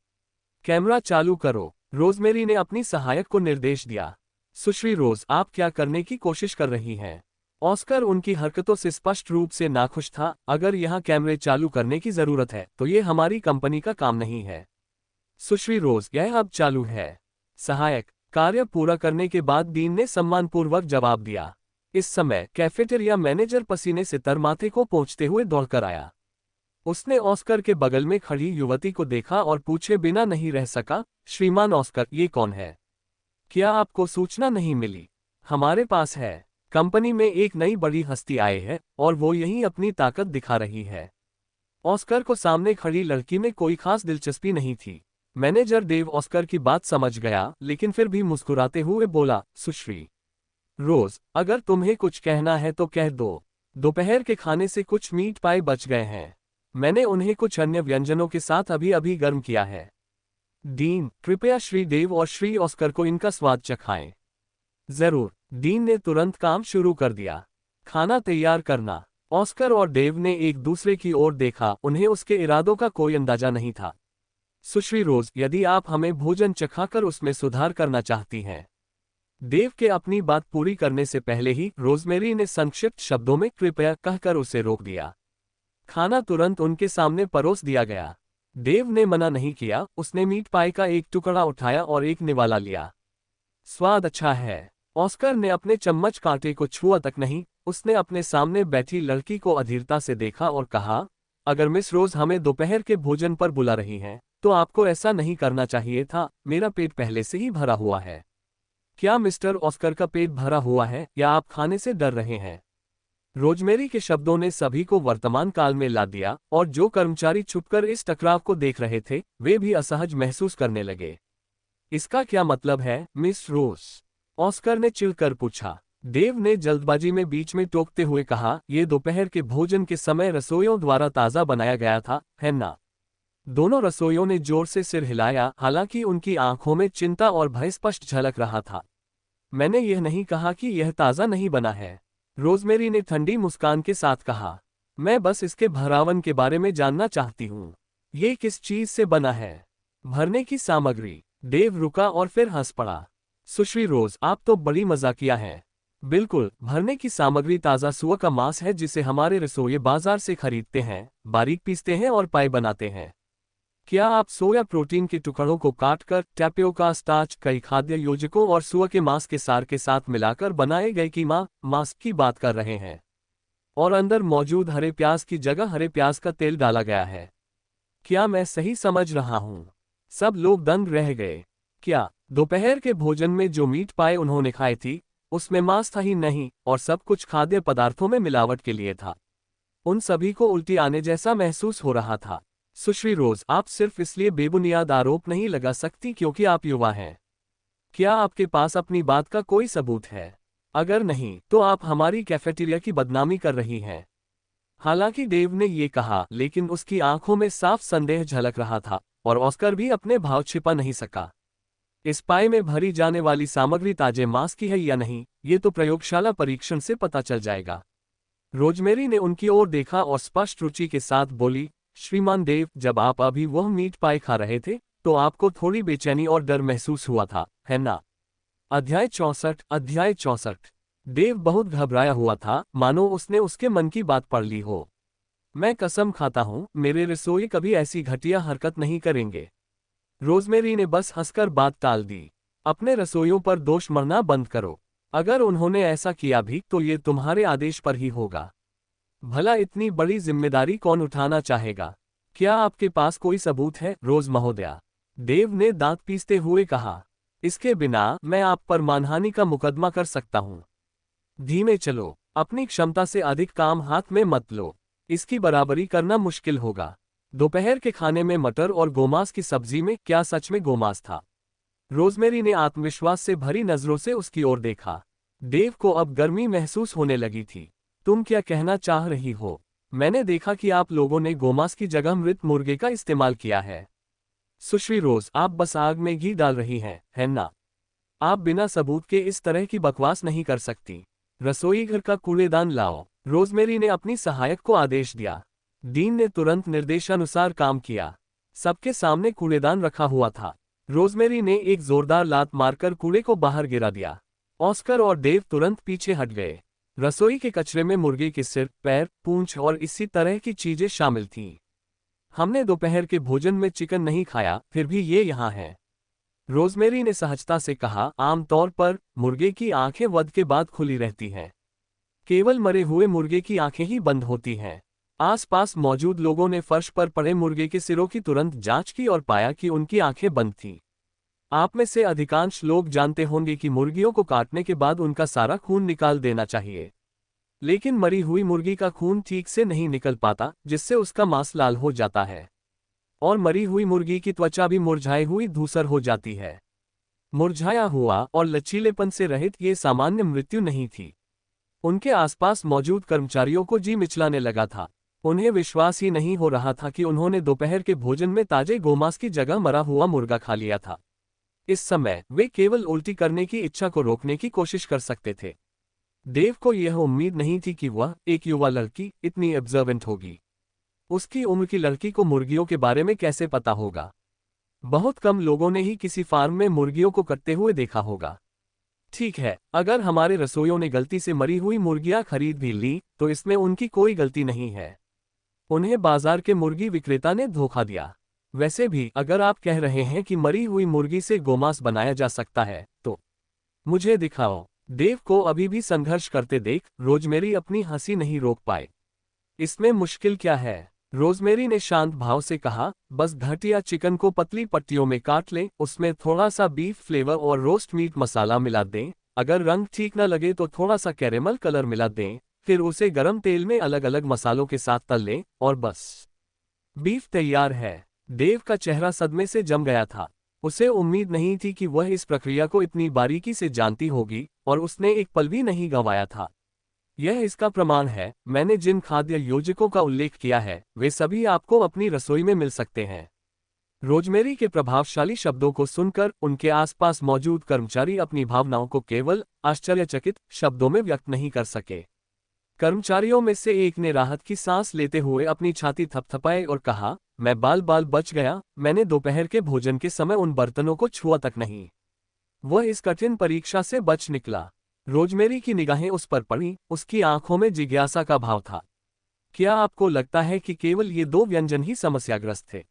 कैमरा चालू करो, रोजमेरी ने अपनी सहायक को निर्देश दिया। सुश्री रोज, आप क्या करने की कोशिश कर रही हैं? ऑस्कर उनकी हरकतों से स्पष्ट रूप से नाखुश था। अगर यहाँ कैमरे चालू करने की जरूरत है तो ये हमारी कंपनी का काम नहीं है। सुश्री रोज, यह अब चालू है। सहायक, कार्य पूरा करने के बाद डीन ने सम्मानपूर्वक जवाब दिया। इस समय कैफेटेरिया मैनेजर पसीने से तरमाथे को पोंछते हुए दौड़कर आया। उसने ऑस्कर के बगल में खड़ी युवती को देखा और पूछे बिना नहीं रह सका, श्रीमान ऑस्कर, ये कौन है? क्या आपको सूचना नहीं मिली? हमारे पास है। कंपनी में एक नई बड़ी हस्ती आई है और वो यहीं अपनी ताकत दिखा रही है। ऑस्कर को सामने खड़ी लड़की में कोई खास दिलचस्पी नहीं थी। मैनेजर डेव ऑस्कर की बात समझ गया, लेकिन फिर भी मुस्कुराते हुए बोला, सुश्री रोज, अगर तुम्हें कुछ कहना है तो कह दो। दोपहर के खाने से कुछ मीट पाए बच गए हैं। मैंने उन्हें कुछ अन्य व्यंजनों के साथ अभी अभी गर्म किया है। डीन, कृपया श्री डेव और श्री ऑस्कर को इनका स्वाद चखाएं। जरूर। डीन ने तुरंत काम शुरू कर दिया। खाना तैयार करना। ऑस्कर और डेव ने एक दूसरे की ओर देखा, उन्हें उसके इरादों का कोई अंदाजा नहीं था। सुश्री रोज, यदि आप हमें भोजन चखाकर उसमें सुधार करना चाहती हैं। डेव के अपनी बात पूरी करने से पहले ही रोजमेरी ने संक्षिप्त शब्दों में कृपया कहकर उसे रोक दिया। खाना तुरंत उनके सामने परोस दिया गया। डेव ने मना नहीं किया, उसने मीट पाई का एक टुकड़ा उठाया और एक निवाला लिया। स्वाद अच्छा है। ऑस्कर ने अपने चम्मच कांटे को छुआ तक नहीं। उसने अपने सामने बैठी लड़की को अधीरता से देखा और कहा, अगर मिस रोज हमें दोपहर के भोजन पर बुला रही हैं, तो आपको ऐसा नहीं करना चाहिए था। मेरा पेट पहले से ही भरा हुआ है। क्या मिस्टर ऑस्कर का पेट भरा हुआ है या आप खाने से डर रहे हैं? रोजमेरी के शब्दों ने सभी को वर्तमान काल में ला दिया और जो कर्मचारी छुपकर इस टकराव को देख रहे थे, वे भी असहज महसूस करने लगे। इसका क्या मतलब है, मिस रोज? ऑस्कर ने चिढ़कर पूछा। डेव ने जल्दबाजी में बीच में टोकते हुए कहा, ये दोपहर के भोजन के समय रसोइयों द्वारा ताज़ा बनाया गया था, है ना? दोनों रसोइयों ने जोर से सिर हिलाया, हालांकि उनकी आंखों में चिंता और भय स्पष्ट झलक रहा था। मैंने यह नहीं कहा कि यह ताज़ा नहीं बना है, रोजमेरी ने ठंडी मुस्कान के साथ कहा। मैं बस इसके भरावन के बारे में जानना चाहती हूँ। ये किस चीज से बना है? भरने की सामग्री। डेव रुका और फिर हंस पड़ा। सुश्री रोज, आप तो बड़ी मजाकिया हैं। बिल्कुल, भरने की सामग्री ताज़ा सुअर का मांस है जिसे हमारे रसोइये बाजार से खरीदते हैं, बारीक पीसते हैं और पाई बनाते हैं। क्या आप सोया प्रोटीन के टुकड़ों को काटकर टैपियोका स्टार्च, कई खाद्य योजकों और सुअर के मांस के सार के साथ मिलाकर बनाए गए कीमा मांस की बात कर रहे हैं? और अंदर मौजूद हरे प्याज की जगह हरे प्याज का तेल डाला गया है। क्या मैं सही समझ रहा हूँ? सब लोग दंग रह गए। क्या दोपहर के भोजन में जो मीट पाए उन्होंने खाई थी, उसमें मांस था ही नहीं और सब कुछ खाद्य पदार्थों में मिलावट के लिए था? उन सभी को उल्टी आने जैसा महसूस हो रहा था। सुश्री रोज, आप सिर्फ इसलिए बेबुनियाद आरोप नहीं लगा सकती क्योंकि आप युवा हैं। क्या आपके पास अपनी बात का कोई सबूत है? अगर नहीं, तो आप हमारी कैफेटेरिया की बदनामी कर रही हैं। हालांकि डेव ने ये कहा, लेकिन उसकी आंखों में साफ संदेह झलक रहा था और ऑस्कर भी अपने भाव छिपा नहीं सका। इस पाई में भरी जाने वाली सामग्री ताजे मांस की है या नहीं, ये तो प्रयोगशाला परीक्षण से पता चल जाएगा। रोजमेरी ने उनकी ओर देखा और स्पष्ट रुचि के साथ बोली, श्रीमान देव, जब आप अभी वह मीट पाई खा रहे थे तो आपको थोड़ी बेचैनी और डर महसूस हुआ था, है ना? अध्याय 64। देव बहुत घबराया हुआ था, मानो उसने उसके मन की बात पढ़ ली हो। मैं कसम खाता हूं, मेरे रसोई कभी ऐसी घटिया हरकत नहीं करेंगे। रोजमेरी ने बस हंसकर बात टाल दी। अपने रसोइयों पर दोष मरना बंद करो। अगर उन्होंने ऐसा किया भी तो ये तुम्हारे आदेश पर ही होगा। भला इतनी बड़ी जिम्मेदारी कौन उठाना चाहेगा? क्या आपके पास कोई सबूत है, रोज महोदया? देव ने दांत पीसते हुए कहा। इसके बिना मैं आप पर मानहानि का मुकदमा कर सकता हूं। धीमे चलो, अपनी क्षमता से अधिक काम हाथ में मत लो, इसकी बराबरी करना मुश्किल होगा। दोपहर के खाने में मटर और गोमांस की सब्जी में क्या सच में गोमांस था? रोजमेरी ने आत्मविश्वास से भरी नजरों से उसकी ओर देखा। देव को अब गर्मी महसूस होने लगी थी। तुम क्या कहना चाह रही हो? मैंने देखा कि आप लोगों ने गोमांस की जगह मृत मुर्गे का इस्तेमाल किया है। सुश्री रोज, आप बस आग में घी डाल रही हैं, है ना? आप बिना सबूत के इस तरह की बकवास नहीं कर सकती। रसोई घर का कूड़ेदान लाओ, रोजमेरी ने अपनी सहायक को आदेश दिया। डीन ने तुरंत निर्देशानुसार काम किया। सबके सामने कूड़ेदान रखा हुआ था। रोजमेरी ने एक जोरदार लात मारकर कूड़े को बाहर गिरा दिया। ऑस्कर और डेव तुरंत पीछे हट गए। रसोई के कचरे में मुर्गे के सिर, पैर, पूंछ और इसी तरह की चीजें शामिल थीं। हमने दोपहर के भोजन में चिकन नहीं खाया, फिर भी ये यहाँ है, रोजमेरी ने सहजता से कहा। आमतौर पर मुर्गे की आंखें वध के बाद खुली रहती हैं। केवल मरे हुए मुर्गे की आंखें ही बंद होती हैं। आसपास मौजूद लोगों ने फर्श पर पड़े मुर्गे के सिरों की तुरंत जांच की और पाया कि उनकी आंखें बंद थीं। आप में से अधिकांश लोग जानते होंगे कि मुर्गियों को काटने के बाद उनका सारा खून निकाल देना चाहिए, लेकिन मरी हुई मुर्गी का खून ठीक से नहीं निकल पाता, जिससे उसका मांस लाल हो जाता है और मरी हुई मुर्गी की त्वचा भी मुरझाई हुई धूसर हो जाती है। मुरझाया हुआ और लचीलेपन से रहित ये सामान्य मृत्यु नहीं थी। उनके आसपास मौजूद कर्मचारियों को जी मिचलाने लगा था। उन्हें विश्वास ही नहीं हो रहा था कि उन्होंने दोपहर के भोजन में ताजे गोमांस की जगह मरा हुआ मुर्गा खा लिया था। इस समय वे केवल उल्टी करने की इच्छा को रोकने की कोशिश कर सकते थे। देव को यह उम्मीद नहीं थी कि वह, एक युवा लड़की, इतनी ऑब्जर्वेंट होगी। उसकी उम्र की लड़की को मुर्गियों के बारे में कैसे पता होगा? बहुत कम लोगों ने ही किसी फार्म में मुर्गियों को कटते हुए देखा होगा। ठीक है, अगर हमारे रसोइयों ने गलती से मरी हुई मुर्गियां खरीद भी ली, तो इसमें उनकी कोई गलती नहीं है। उन्हें बाजार के मुर्गी विक्रेता ने धोखा दिया। वैसे भी अगर आप कह रहे हैं कि मरी हुई मुर्गी से गोमांस बनाया जा सकता है, तो मुझे दिखाओ। देव को अभी भी संघर्ष करते देख रोजमेरी अपनी हंसी नहीं रोक पाए। इसमें मुश्किल क्या है? रोजमेरी ने शांत भाव से कहा, बस घटिया चिकन को पतली पट्टियों में काट लें, उसमें थोड़ा सा बीफ फ्लेवर और रोस्ट मीट मसाला मिला दें। अगर रंग ठीक न लगे तो थोड़ा सा कैरेमल कलर मिला दें, फिर उसे गरम तेल में अलग अलग मसालों के साथ तल लें और बस बीफ तैयार है। देव का चेहरा सदमे से जम गया था। उसे उम्मीद नहीं थी कि वह इस प्रक्रिया को इतनी बारीकी से जानती होगी, और उसने एक पल भी नहीं गंवाया था। यह इसका प्रमाण है, मैंने जिन खाद्य योजकों का उल्लेख किया है, वे सभी आपको अपनी रसोई में मिल सकते हैं। रोजमेरी के प्रभावशाली शब्दों को सुनकर उनके आसपास मौजूद कर्मचारी अपनी भावनाओं को केवल आश्चर्यचकित शब्दों में व्यक्त नहीं कर सके। कर्मचारियों में से एक ने राहत की सांस लेते हुए अपनी छाती थपथपाई और कहा, मैं बाल बाल बच गया। मैंने दोपहर के भोजन के समय उन बर्तनों को छुआ तक नहीं। वह इस कठिन परीक्षा से बच निकला। रोजमेरी की निगाहें उस पर पड़ी, उसकी आंखों में जिज्ञासा का भाव था। क्या आपको लगता है कि केवल ये 2 व्यंजन ही समस्याग्रस्त थे?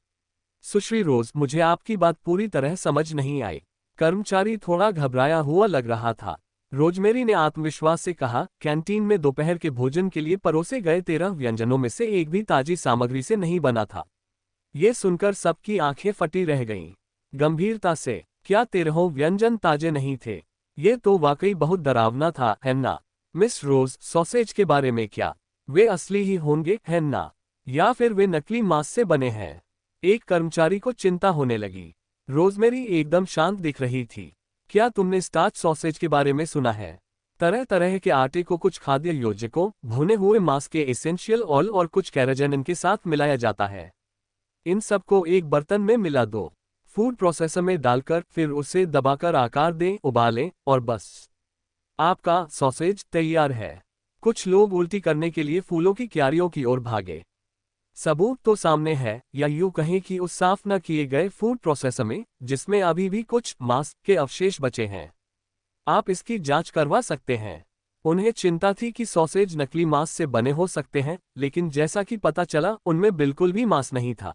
सुश्री रोज, मुझे आपकी बात पूरी तरह समझ नहीं आई। कर्मचारी थोड़ा घबराया हुआ लग रहा था। रोजमेरी ने आत्मविश्वास से कहा, कैंटीन में दोपहर के भोजन के लिए परोसे गए 13 व्यंजनों में से एक भी ताजी सामग्री से नहीं बना था। ये सुनकर सबकी आंखें फटी रह गईं। गंभीरता से, क्या 13 व्यंजन ताजे नहीं थे? ये तो वाकई बहुत डरावना था, है ना? मिस रोज, सॉसेज के बारे में क्या? वे असली ही होंगे, है ना? या फिर वे नकली मांस से बने हैं? एक कर्मचारी को चिंता होने लगी। रोजमेरी एकदम शांत दिख रही थी। क्या तुमने स्टार्च सॉसेज के बारे में सुना है? तरह तरह के आटे को कुछ खाद्य योजकों, भुने हुए मांस के एसेंशियल ऑयल और कुछ कैराजेनिन के साथ मिलाया जाता है। इन सबको एक बर्तन में मिला दो, फूड प्रोसेसर में डालकर, फिर उसे दबाकर आकार दें, उबालें, और बस आपका सॉसेज तैयार है। कुछ लोग उल्टी करने के लिए फूलों की क्यारियों की ओर भागे। सबूत तो सामने है, या यूं कहें कि उस साफ न किए गए फूड प्रोसेसर में, जिसमें अभी भी कुछ मांस के अवशेष बचे हैं। आप इसकी जांच करवा सकते हैं। उन्हें चिंता थी कि सॉसेज नकली मांस से बने हो सकते हैं, लेकिन जैसा कि पता चला, उनमें बिल्कुल भी मांस नहीं था।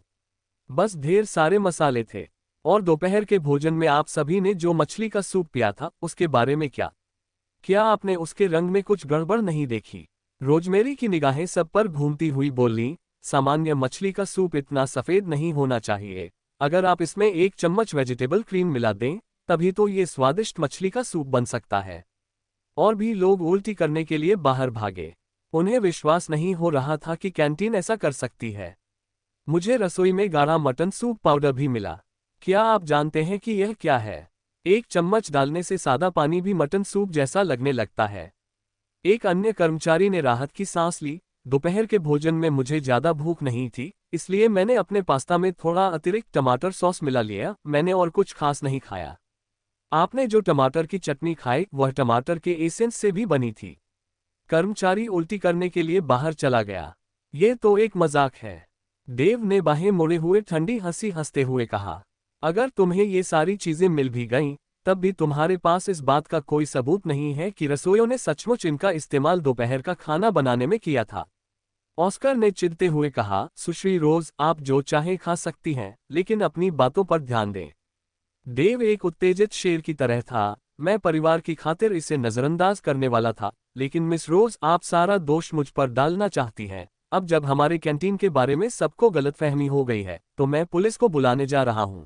बस ढेर सारे मसाले थे। और दोपहर के भोजन में आप सभी ने जो मछली का सूप पिया था, उसके बारे में क्या? क्या आपने उसके रंग में कुछ गड़बड़ नहीं देखी? रोजमेरी की निगाहें सब पर घूमती हुई बोली, सामान्य मछली का सूप इतना सफेद नहीं होना चाहिए। अगर आप इसमें 1 चम्मच वेजिटेबल क्रीम मिला दें, तभी तो ये स्वादिष्ट मछली का सूप बन सकता है। और भी लोग उल्टी करने के लिए बाहर भागे। उन्हें विश्वास नहीं हो रहा था कि कैंटीन ऐसा कर सकती है। मुझे रसोई में गाढ़ा मटन सूप पाउडर भी मिला। क्या आप जानते हैं कि यह क्या है? एक चम्मच डालने से सादा पानी भी मटन सूप जैसा लगने लगता है। एक अन्य कर्मचारी ने राहत की सांस ली। दोपहर के भोजन में मुझे ज्यादा भूख नहीं थी, इसलिए मैंने अपने पास्ता में थोड़ा अतिरिक्त टमाटर सॉस मिला लिया। मैंने और कुछ खास नहीं खाया। आपने जो टमाटर की चटनी खाई वह टमाटर के एसेंस से भी बनी थी। कर्मचारी उल्टी करने के लिए बाहर चला गया। ये तो एक मजाक है। देव ने बाहें मोड़े हुए ठंडी हंसी हंसते हुए कहा। अगर तुम्हें ये सारी चीजें मिल भी गईं, तब भी तुम्हारे पास इस बात का कोई सबूत नहीं है कि रसोइयों ने सचमुच इनका इस्तेमाल दोपहर का खाना बनाने में किया था। ऑस्कर ने चिढ़ते हुए कहा, सुश्री रोज, आप जो चाहे खा सकती हैं, लेकिन अपनी बातों पर ध्यान दें। देव एक उत्तेजित शेर की तरह था। मैं परिवार की खातिर इसे नजरअंदाज करने वाला था, लेकिन मिस रोज, आप सारा दोष मुझ पर डालना चाहती हैं। अब जब हमारे कैंटीन के बारे में सबको गलतफहमी हो गई है, तो मैं पुलिस को बुलाने जा रहा हूं।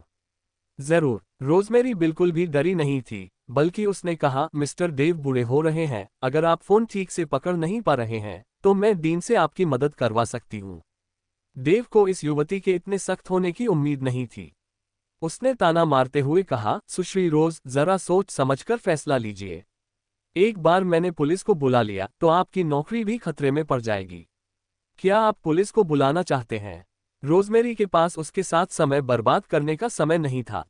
जरूर। रोजमेरी बिल्कुल भी डरी नहीं थी, बल्कि उसने कहा, मिस्टर देव बूढ़े हो रहे हैं, अगर आप फोन ठीक से पकड़ नहीं पा रहे हैं, तो मैं डीन से आपकी मदद करवा सकती हूँ। देव को इस युवती के इतने सख्त होने की उम्मीद नहीं थी। उसने ताना मारते हुए कहा, सुश्री रोज, जरा सोच समझकर फैसला लीजिए। एक बार मैंने पुलिस को बुला लिया तो आपकी नौकरी भी खतरे में पड़ जाएगी। क्या आप पुलिस को बुलाना चाहते हैं? रोजमेरी के पास उसके साथ समय बर्बाद करने का समय नहीं था।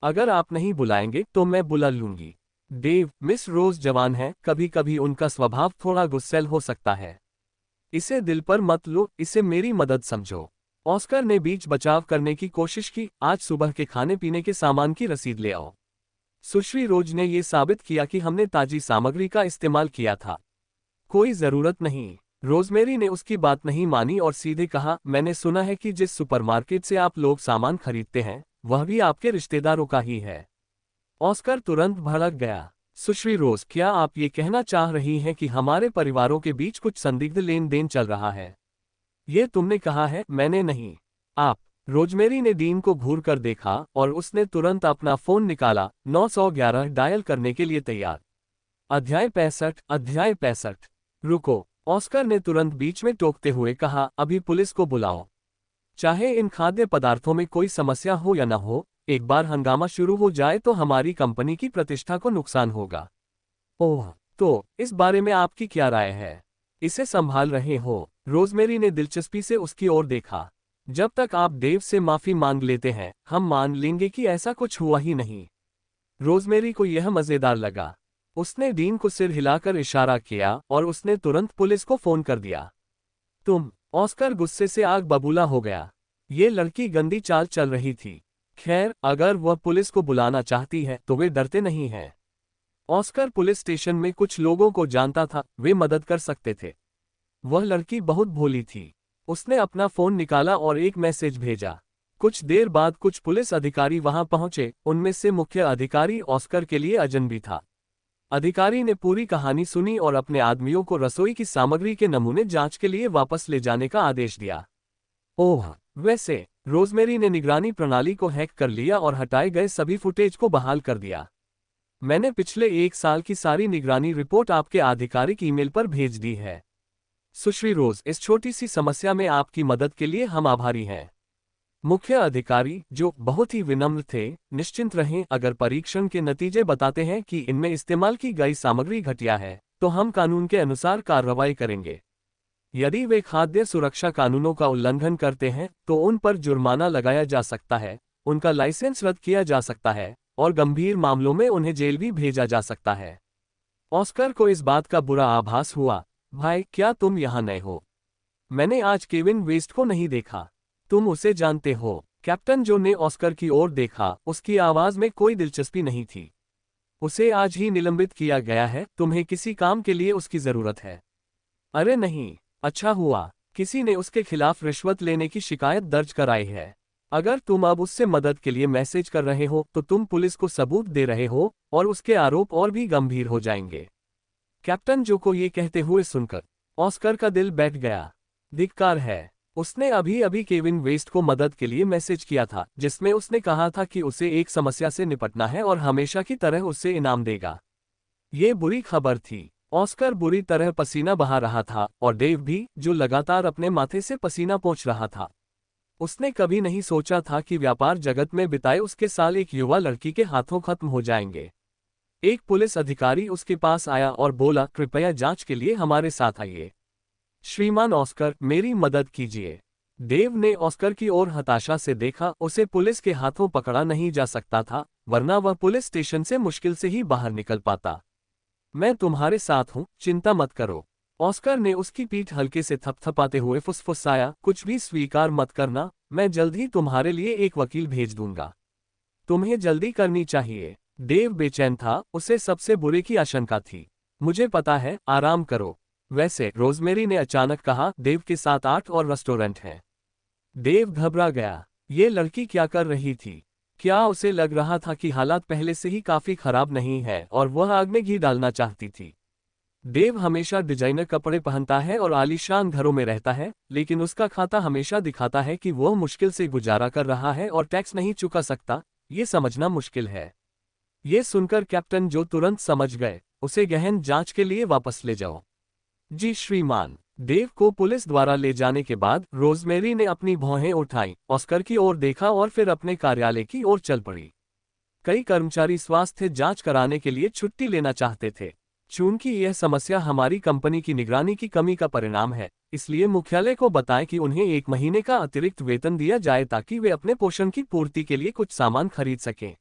अगर आप नहीं बुलाएंगे तो मैं बुला लूंगी। देव, मिस रोज जवान है, कभी कभी उनका स्वभाव थोड़ा गुस्सैल हो सकता है। इसे दिल पर मत लो, इसे मेरी मदद समझो। ऑस्कर ने बीच बचाव करने की कोशिश की। आज सुबह के खाने पीने के सामान की रसीद ले आओ। सुश्री रोज ने यह साबित किया कि हमने ताजी सामग्री का इस्तेमाल किया था। कोई जरूरत नहीं। रोजमेरी ने उसकी बात नहीं मानी और सीधे कहा, मैंने सुना है कि जिस सुपरमार्केट से आप लोग सामान खरीदते हैं, वह भी आपके रिश्तेदारों का ही है। ऑस्कर तुरंत भड़क गया। सुश्री रोज, क्या आप ये कहना चाह रही हैं कि हमारे परिवारों के बीच कुछ संदिग्ध लेन देन चल रहा है? ये तुमने कहा है, मैंने नहीं। आप। रोजमेरी ने डीन को घूर कर देखा और उसने तुरंत अपना फोन निकाला। 911 डायल करने के लिए तैयार। अध्याय 65। रुको। ऑस्कर ने तुरंत बीच में टोकते हुए कहा, अभी पुलिस को बुलाओ। चाहे इन खाद्य पदार्थों में कोई समस्या हो या न हो, एक बार हंगामा शुरू हो जाए तो हमारी कंपनी की प्रतिष्ठा को नुकसान होगा। ओह, तो इस बारे में आपकी क्या राय है? इसे संभाल रहे हो? रोजमेरी ने दिलचस्पी से उसकी ओर देखा। जब तक आप देव से माफी मांग लेते हैं, हम मान लेंगे कि ऐसा कुछ हुआ ही नहीं। रोजमेरी को यह मजेदार लगा। उसने डीन को सिर हिलाकर इशारा किया और उसने तुरंत पुलिस को फोन कर दिया। तुम। ऑस्कर गुस्से से आग बबूला हो गया। ये लड़की गंदी चाल चल रही थी। खैर, अगर वह पुलिस को बुलाना चाहती है तो वे डरते नहीं हैं। ऑस्कर पुलिस स्टेशन में कुछ लोगों को जानता था, वे मदद कर सकते थे। वह लड़की बहुत भोली थी। उसने अपना फोन निकाला और एक मैसेज भेजा। कुछ देर बाद कुछ पुलिस अधिकारी वहां पहुंचे। उनमें से मुख्य अधिकारी ऑस्कर के लिए अजनबी था। अधिकारी ने पूरी कहानी सुनी और अपने आदमियों को रसोई की सामग्री के नमूने जांच के लिए वापस ले जाने का आदेश दिया। ओह, वैसे रोजमेरी ने निगरानी प्रणाली को हैक कर लिया और हटाए गए सभी फुटेज को बहाल कर दिया। मैंने पिछले 1 साल की सारी निगरानी रिपोर्ट आपके आधिकारिक ईमेल पर भेज दी है। सुश्री रोज, इस छोटी सी समस्या में आपकी मदद के लिए हम आभारी हैं। मुख्य अधिकारी, जो बहुत ही विनम्र थे, निश्चिंत रहें, अगर परीक्षण के नतीजे बताते हैं कि इनमें इस्तेमाल की गई सामग्री घटिया है, तो हम कानून के अनुसार कार्रवाई करेंगे। यदि वे खाद्य सुरक्षा कानूनों का उल्लंघन करते हैं तो उन पर जुर्माना लगाया जा सकता है, उनका लाइसेंस रद्द किया जा सकता है और गंभीर मामलों में उन्हें जेल भी भेजा जा सकता है। ऑस्कर को इस बात का बुरा आभास हुआ। भाई, क्या तुम यहाँ नए हो? मैंने आज केविन वेस्ट को नहीं देखा। तुम उसे जानते हो? कैप्टन जो ने ऑस्कर की ओर देखा। उसकी आवाज में कोई दिलचस्पी नहीं थी। उसे आज ही निलंबित किया गया है। तुम्हें किसी काम के लिए उसकी जरूरत है? अरे नहीं। अच्छा हुआ, किसी ने उसके खिलाफ रिश्वत लेने की शिकायत दर्ज कराई है। अगर तुम अब उससे मदद के लिए मैसेज कर रहे हो तो तुम पुलिस को सबूत दे रहे हो और उसके आरोप और भी गंभीर हो जाएंगे। कैप्टन जो को ये कहते हुए सुनकर ऑस्कर का दिल बैठ गया। धिक्कार है। उसने अभी अभी केविन वेस्ट को मदद के लिए मैसेज किया था, जिसमें उसने कहा था कि उसे एक समस्या से निपटना है और हमेशा की तरह उससे इनाम देगा। ये बुरी खबर थी। ऑस्कर बुरी तरह पसीना बहा रहा था और डेव भी, जो लगातार अपने माथे से पसीना पोंछ रहा था। उसने कभी नहीं सोचा था कि व्यापार जगत में बिताए उसके साल एक युवा लड़की के हाथों खत्म हो जाएंगे। एक पुलिस अधिकारी उसके पास आया और बोला, कृपया जांच के लिए हमारे साथ आइए। श्रीमान ऑस्कर, मेरी मदद कीजिए। डेव ने ऑस्कर की ओर हताशा से देखा। उसे पुलिस के हाथों पकड़ा नहीं जा सकता था, वरना वह पुलिस स्टेशन से मुश्किल से ही बाहर निकल पाता। मैं तुम्हारे साथ हूं, चिंता मत करो। ऑस्कर ने उसकी पीठ हल्के से थपथपाते हुए फुसफुसाया, कुछ भी स्वीकार मत करना, मैं जल्द ही तुम्हारे लिए एक वकील भेज दूंगा। तुम्हें जल्दी करनी चाहिए। डेव बेचैन था, उसे सबसे बुरे की आशंका थी। मुझे पता है, आराम करो। वैसे, रोजमेरी ने अचानक कहा, देव के साथ 8 और रेस्टोरेंट हैं। डेव घबरा गया। ये लड़की क्या कर रही थी? क्या उसे लग रहा था कि हालात पहले से ही काफी खराब नहीं है और वह आग में घी डालना चाहती थी? डेव हमेशा डिजाइनर कपड़े पहनता है और आलीशान घरों में रहता है, लेकिन उसका खाता हमेशा दिखाता है कि वह मुश्किल से गुजारा कर रहा है और टैक्स नहीं चुका सकता। ये समझना मुश्किल है। ये सुनकर कैप्टन जो तुरंत समझ गए, उसे गहन जांच के लिए वापस ले जाओ। जी श्रीमान। डेव को पुलिस द्वारा ले जाने के बाद रोजमेरी ने अपनी भौहें उठाई, ऑस्कर की ओर देखा और फिर अपने कार्यालय की ओर चल पड़ी। कई कर्मचारी स्वास्थ्य जांच कराने के लिए छुट्टी लेना चाहते थे। चूंकि यह समस्या हमारी कंपनी की निगरानी की कमी का परिणाम है, इसलिए मुख्यालय को बताएं कि उन्हें 1 महीने का अतिरिक्त वेतन दिया जाए ताकि वे अपने पोषण की पूर्ति के लिए कुछ सामान खरीद सकें।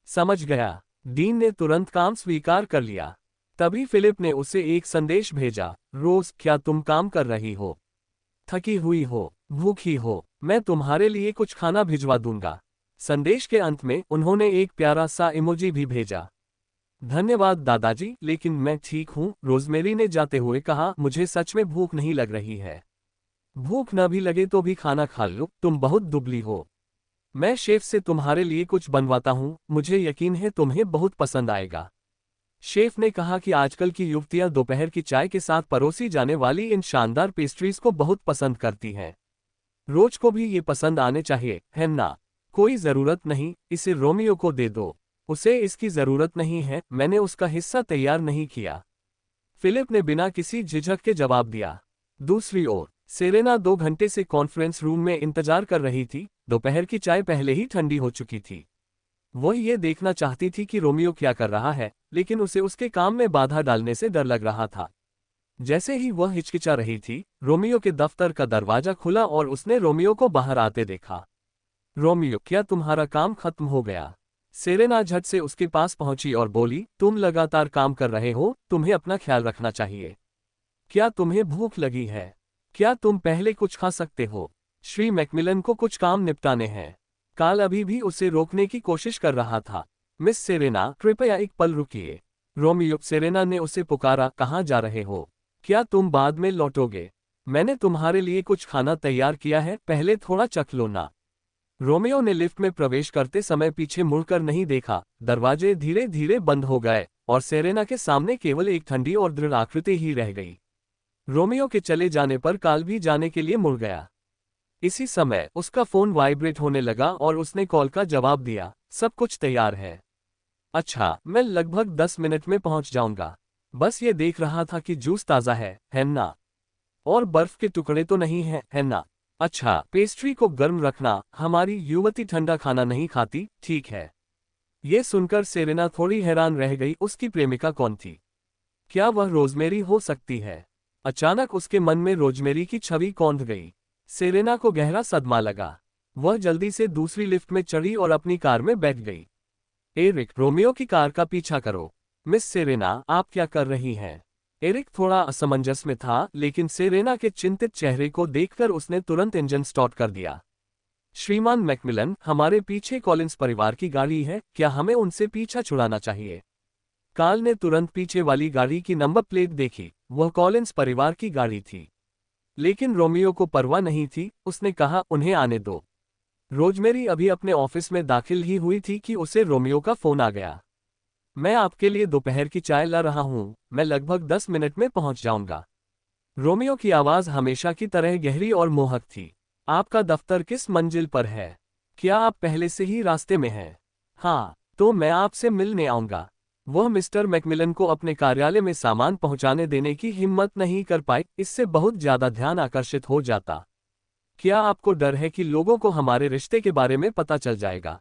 समझ गया। डीन ने तुरंत काम स्वीकार कर लिया। तभी फिलिप ने उसे एक संदेश भेजा, रोज, क्या तुम काम कर रही हो? थकी हुई हो? भूखी हो? मैं तुम्हारे लिए कुछ खाना भिजवा दूंगा। संदेश के अंत में उन्होंने एक प्यारा सा इमोजी भी भेजा। धन्यवाद दादाजी, लेकिन मैं ठीक हूँ, रोजमेरी ने जाते हुए कहा, मुझे सच में भूख नहीं लग रही है। भूख न भी लगे तो भी खाना खा लो, तुम बहुत दुबली हो। मैं शेफ से तुम्हारे लिए कुछ बनवाता हूँ, मुझे यकीन है तुम्हें बहुत पसंद आएगा। शेफ ने कहा कि आजकल की युवतियां दोपहर की चाय के साथ परोसी जाने वाली इन शानदार पेस्ट्रीज को बहुत पसंद करती हैं। रोज को भी ये पसंद आने चाहिए, है ना? कोई जरूरत नहीं, इसे रोमियो को दे दो। उसे इसकी जरूरत नहीं है, मैंने उसका हिस्सा तैयार नहीं किया। फिलिप ने बिना किसी झिझक के जवाब दिया। दूसरी ओर सेरेना 2 घंटे से कॉन्फ्रेंस रूम में इंतजार कर रही थी। दोपहर की चाय पहले ही ठंडी हो चुकी थी। वह ये देखना चाहती थी कि रोमियो क्या कर रहा है, लेकिन उसे उसके काम में बाधा डालने से डर लग रहा था। जैसे ही वह हिचकिचा रही थी, रोमियो के दफ्तर का दरवाजा खुला और उसने रोमियो को बाहर आते देखा। रोमियो, क्या तुम्हारा काम खत्म हो गया? सेरेना झट से उसके पास पहुंची और बोली, तुम लगातार काम कर रहे हो, तुम्हें अपना ख्याल रखना चाहिए। क्या तुम्हें भूख लगी है? क्या तुम पहले कुछ खा सकते हो? श्री मैकमिलन को कुछ काम निपटाने हैं। काल अभी भी उसे रोकने की कोशिश कर रहा था। मिस सेरेना, कृपया एक पल रुकिए। रोमियो, सेरेना ने उसे पुकारा, कहाँ जा रहे हो? क्या तुम बाद में लौटोगे? मैंने तुम्हारे लिए कुछ खाना तैयार किया है, पहले थोड़ा चख लो ना। रोमियो ने लिफ्ट में प्रवेश करते समय पीछे मुड़कर नहीं देखा। दरवाजे धीरे धीरे बंद हो गए और सेरेना के सामने केवल एक ठंडी और दृढ़ आकृति ही रह गई। रोमियो के चले जाने पर काल भी जाने के लिए मुड़ गया। इसी समय उसका फोन वाइब्रेट होने लगा और उसने कॉल का जवाब दिया, सब कुछ तैयार है। अच्छा, मैं लगभग 10 मिनट में पहुंच जाऊंगा। बस ये देख रहा था कि जूस ताज़ा है ना? और बर्फ के टुकड़े तो नहीं है ना? अच्छा, पेस्ट्री को गर्म रखना, हमारी युवती ठंडा खाना नहीं खाती, ठीक है। ये सुनकर सेरेना थोड़ी हैरान रह गई, उसकी प्रेमिका कौन थी? क्या वह रोजमेरी हो सकती है? अचानक उसके मन में रोजमेरी की छवि कौंध गई। सेरेना को गहरा सदमा लगा। वह जल्दी से दूसरी लिफ्ट में चढ़ी और अपनी कार में बैठ गई। एरिक, रोमियो की कार का पीछा करो। मिस सेरेना, आप क्या कर रही हैं? एरिक थोड़ा असमंजस में था, लेकिन सेरेना के चिंतित चेहरे को देखकर उसने तुरंत इंजन स्टार्ट कर दिया। श्रीमान मैकमिलन, हमारे पीछे कॉलिंस परिवार की गाड़ी है, क्या हमें उनसे पीछा छुड़ाना चाहिए? काल ने तुरंत पीछे वाली गाड़ी की नंबर प्लेट देखी, वह कॉलिंस परिवार की गाड़ी थी। लेकिन रोमियो को परवाह नहीं थी, उसने कहा, उन्हें आने दो। रोजमेरी अभी अपने ऑफिस में दाखिल ही हुई थी कि उसे रोमियो का फोन आ गया। मैं आपके लिए दोपहर की चाय ला रहा हूं, मैं लगभग 10 मिनट में पहुंच जाऊंगा। रोमियो की आवाज हमेशा की तरह गहरी और मोहक थी। आपका दफ्तर किस मंजिल पर है? क्या आप पहले से ही रास्ते में हैं? हाँ, तो मैं आपसे मिलने आऊंगा। वह मिस्टर मैकमिलन को अपने कार्यालय में सामान पहुंचाने देने की हिम्मत नहीं कर पाई, इससे बहुत ज्यादा ध्यान आकर्षित हो जाता। क्या आपको डर है कि लोगों को हमारे रिश्ते के बारे में पता चल जाएगा?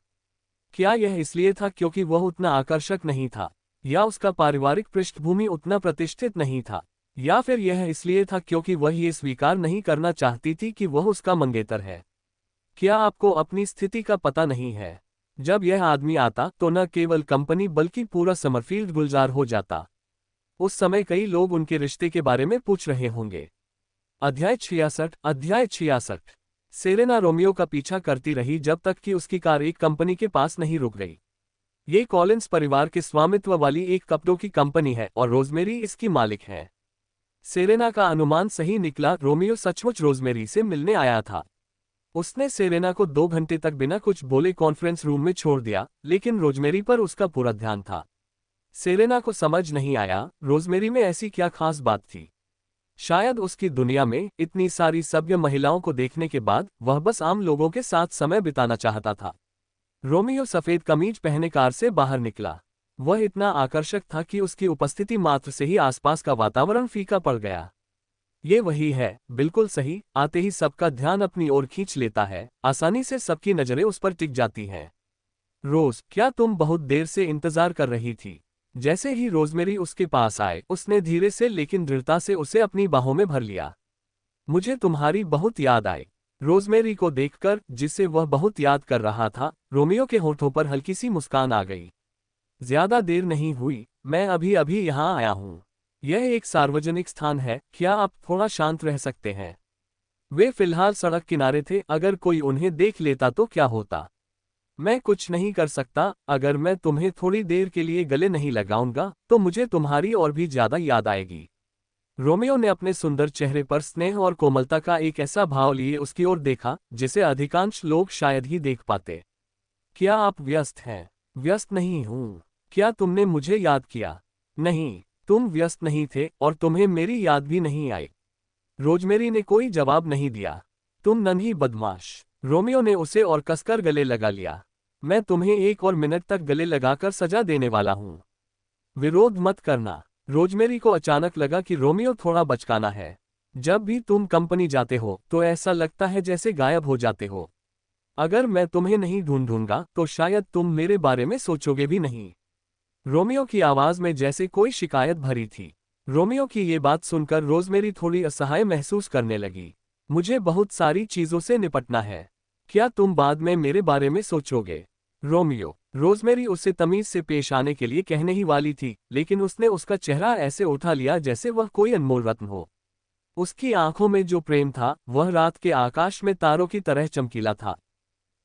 क्या यह इसलिए था क्योंकि वह उतना आकर्षक नहीं था, या उसका पारिवारिक पृष्ठभूमि उतना प्रतिष्ठित नहीं था, या फिर यह इसलिए था क्योंकि वह ये स्वीकार नहीं करना चाहती थी कि वह उसका मंगेतर है? क्या आपको अपनी स्थिति का पता नहीं है? जब यह आदमी आता तो न केवल कंपनी बल्कि पूरा समरफील्ड गुलजार हो जाता। उस समय कई लोग उनके रिश्ते के बारे में पूछ रहे होंगे। अध्याय 66 सेरेना रोमियो का पीछा करती रही जब तक कि उसकी कार एक कंपनी के पास नहीं रुक गई। ये कॉलिंस परिवार के स्वामित्व वाली एक कपड़ों की कंपनी है और रोजमेरी इसकी मालिक है। सेरेना का अनुमान सही निकला, रोमियो सचमुच रोजमेरी से मिलने आया था। उसने सेरेना को 2 घंटे तक बिना कुछ बोले कॉन्फ्रेंस रूम में छोड़ दिया, लेकिन रोजमेरी पर उसका पूरा ध्यान था। सेरेना को समझ नहीं आया रोजमेरी में ऐसी क्या खास बात थी। शायद उसकी दुनिया में इतनी सारी सभ्य महिलाओं को देखने के बाद वह बस आम लोगों के साथ समय बिताना चाहता था। रोमियो सफेद कमीज पहने कार से बाहर निकला। वह इतना आकर्षक था कि उसकी उपस्थिति मात्र से ही आसपास का वातावरण फीका पड़ गया। ये वही है, बिल्कुल सही, आते ही सबका ध्यान अपनी ओर खींच लेता है, आसानी से सबकी नजरें उस पर टिक जाती हैं। रोज, क्या तुम बहुत देर से इंतजार कर रही थी? जैसे ही रोजमेरी उसके पास आए, उसने धीरे से लेकिन दृढ़ता से उसे अपनी बाहों में भर लिया। मुझे तुम्हारी बहुत याद आई। रोजमेरी को देखकर, जिसे वह बहुत याद कर रहा था, रोमियो के होठों पर हल्की सी मुस्कान आ गई। ज्यादा देर नहीं हुई, मैं अभी अभी यहाँ आया हूँ। यह एक सार्वजनिक स्थान है, क्या आप थोड़ा शांत रह सकते हैं? वे फिलहाल सड़क किनारे थे, अगर कोई उन्हें देख लेता तो क्या होता? मैं कुछ नहीं कर सकता, अगर मैं तुम्हें थोड़ी देर के लिए गले नहीं लगाऊंगा तो मुझे तुम्हारी और भी ज्यादा याद आएगी। रोमियो ने अपने सुंदर चेहरे पर स्नेह और कोमलता का एक ऐसा भाव लिए उसकी ओर देखा जिसे अधिकांश लोग शायद ही देख पाते। क्या आप व्यस्त हैं? व्यस्त नहीं हूं। क्या तुमने मुझे याद किया? नहीं, तुम व्यस्त नहीं थे और तुम्हें मेरी याद भी नहीं आई। रोजमेरी ने कोई जवाब नहीं दिया। तुम नन्ही बदमाश। रोमियो ने उसे और कसकर गले लगा लिया। मैं तुम्हें 1 और मिनट तक गले लगाकर सजा देने वाला हूं। विरोध मत करना। रोजमेरी को अचानक लगा कि रोमियो थोड़ा बचकाना है। जब भी तुम कंपनी जाते हो तो ऐसा लगता है जैसे गायब हो जाते हो। अगर मैं तुम्हें नहीं ढूंढूंगा तो शायद तुम मेरे बारे में सोचोगे भी नहीं। रोमियो की आवाज में जैसे कोई शिकायत भरी थी। रोमियो की ये बात सुनकर रोजमेरी थोड़ी असहाय महसूस करने लगी। मुझे बहुत सारी चीजों से निपटना है। क्या तुम बाद में मेरे बारे में सोचोगे? रोमियो। रोजमेरी उससे तमीज से पेश आने के लिए कहने ही वाली थी, लेकिन उसने उसका चेहरा ऐसे उठा लिया जैसे वह कोई अनमोल रत्न हो। उसकी आंखों में जो प्रेम था वह रात के आकाश में तारों की तरह चमकीला था।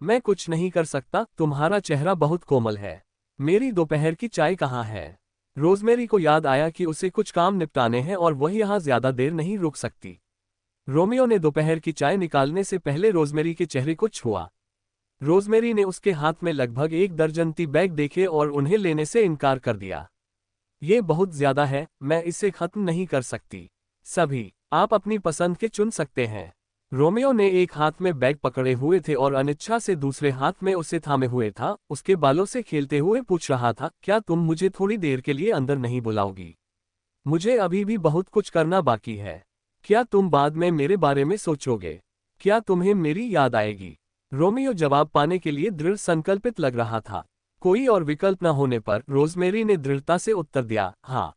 मैं कुछ नहीं कर सकता, तुम्हारा चेहरा बहुत कोमल है। मेरी दोपहर की चाय कहाँ है? रोजमेरी को याद आया कि उसे कुछ काम निपटाने हैं और वह यहाँ ज्यादा देर नहीं रुक सकती। रोमियो ने दोपहर की चाय निकालने से पहले रोजमेरी के चेहरे को छुआ। रोजमेरी ने उसके हाथ में लगभग 1 दर्जन टी बैग देखे और उन्हें लेने से इनकार कर दिया। ये बहुत ज्यादा है, मैं इसे खत्म नहीं कर सकती। सभी, आप अपनी पसंद के चुन सकते हैं। रोमियो ने एक हाथ में बैग पकड़े हुए थे और अनिच्छा से दूसरे हाथ में उसे थामे हुए था, उसके बालों से खेलते हुए पूछ रहा था, क्या तुम मुझे थोड़ी देर के लिए अंदर नहीं बुलाओगी? मुझे अभी भी बहुत कुछ करना बाकी है। क्या तुम बाद में मेरे बारे में सोचोगे? क्या तुम्हें मेरी याद आएगी? रोमियो जवाब पाने के लिए दृढ़ संकल्पित लग रहा था। कोई और विकल्प न होने पर रोजमेरी ने दृढ़ता से उत्तर दिया, हाँ,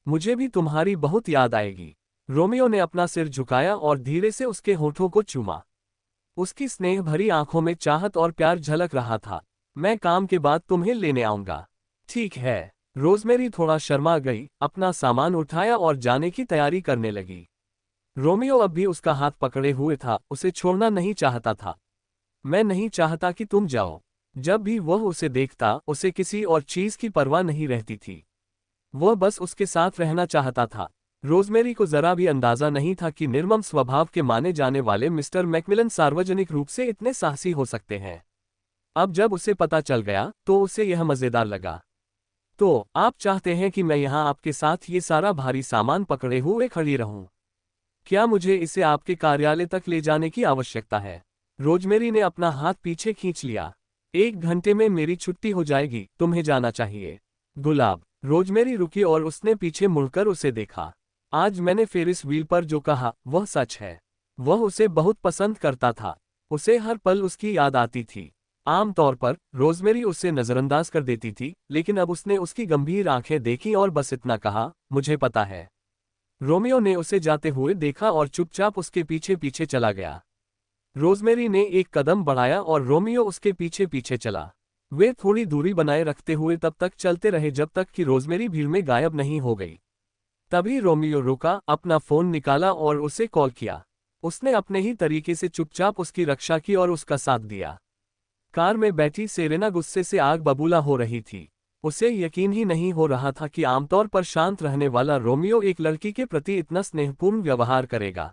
मुझे भी तुम्हारी बहुत याद आएगी। रोमियो ने अपना सिर झुकाया और धीरे से उसके होठों को चूमा। उसकी स्नेह भरी आंखों में चाहत और प्यार झलक रहा था। मैं काम के बाद तुम्हें लेने आऊंगा। ठीक है। रोजमेरी थोड़ा शर्मा गई, अपना सामान उठाया और जाने की तैयारी करने लगी। रोमियो अब भी उसका हाथ पकड़े हुए था, उसे छोड़ना नहीं चाहता था। मैं नहीं चाहता कि तुम जाओ। जब भी वह उसे देखता, उसे किसी और चीज की परवाह नहीं रहती थी। वह बस उसके साथ रहना चाहता था। रोजमेरी को जरा भी अंदाजा नहीं था कि निर्मम स्वभाव के माने जाने वाले मिस्टर मैकमिलन सार्वजनिक रूप से इतने साहसी हो सकते हैं। अब जब उसे पता चल गया तो उसे यह मजेदार लगा। तो आप चाहते हैं कि मैं यहाँ आपके साथ ये सारा भारी सामान पकड़े हुए खड़ी रहूं? क्या मुझे इसे आपके कार्यालय तक ले जाने की आवश्यकता है? रोजमेरी ने अपना हाथ पीछे खींच लिया। 1 घंटे में मेरी छुट्टी हो जाएगी, तुम्हें जाना चाहिए। गुलाब। रोजमेरी रुकी और उसने पीछे मुड़कर उसे देखा। आज मैंने फेरिस व्हील पर जो कहा वह सच है। वह उसे बहुत पसंद करता था। उसे हर पल उसकी याद आती थी। आमतौर पर रोजमेरी उसे नजरअंदाज कर देती थी, लेकिन अब उसने उसकी गंभीर आंखें देखी और बस इतना कहा, मुझे पता है। रोमियो ने उसे जाते हुए देखा और चुपचाप उसके पीछे पीछे चला गया। रोजमेरी ने एक कदम बढ़ाया और रोमियो उसके पीछे पीछे चला। वे थोड़ी दूरी बनाए रखते हुए तब तक चलते रहे जब तक कि रोजमेरी भीड़ में गायब नहीं हो गई। तभी रोमियो रुका, अपना फोन निकाला और उसे कॉल किया। उसने अपने ही तरीके से चुपचाप उसकी रक्षा की और उसका साथ दिया। कार में बैठी सेरेना गुस्से से आग बबूला हो रही थी। उसे यकीन ही नहीं हो रहा था कि आमतौर पर शांत रहने वाला रोमियो एक लड़की के प्रति इतना स्नेहपूर्ण व्यवहार करेगा।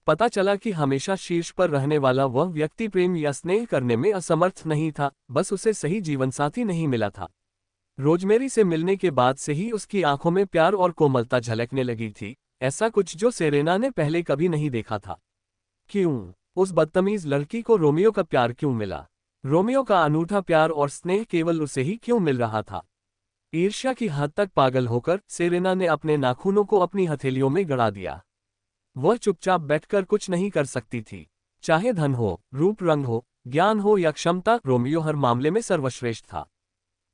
पता चला कि हमेशा शीर्ष पर रहने वाला वह व्यक्ति प्रेम या स्नेह करने में असमर्थ नहीं था, बस उसे सही जीवनसाथी नहीं मिला था। रोजमेरी से मिलने के बाद से ही उसकी आंखों में प्यार और कोमलता झलकने लगी थी, ऐसा कुछ जो सेरेना ने पहले कभी नहीं देखा था। क्यों? उस बदतमीज लड़की को रोमियो का प्यार क्यों मिला? रोमियो का अनूठा प्यार और स्नेह केवल उसे ही क्यों मिल रहा था? ईर्ष्या की हद तक पागल होकर सेरेना ने अपने नाखूनों को अपनी हथेलियों में गड़ा दिया। वह चुपचाप बैठकर कुछ नहीं कर सकती थी। चाहे धन हो, रूप रंग हो, ज्ञान हो या क्षमता, रोमियो हर मामले में सर्वश्रेष्ठ था।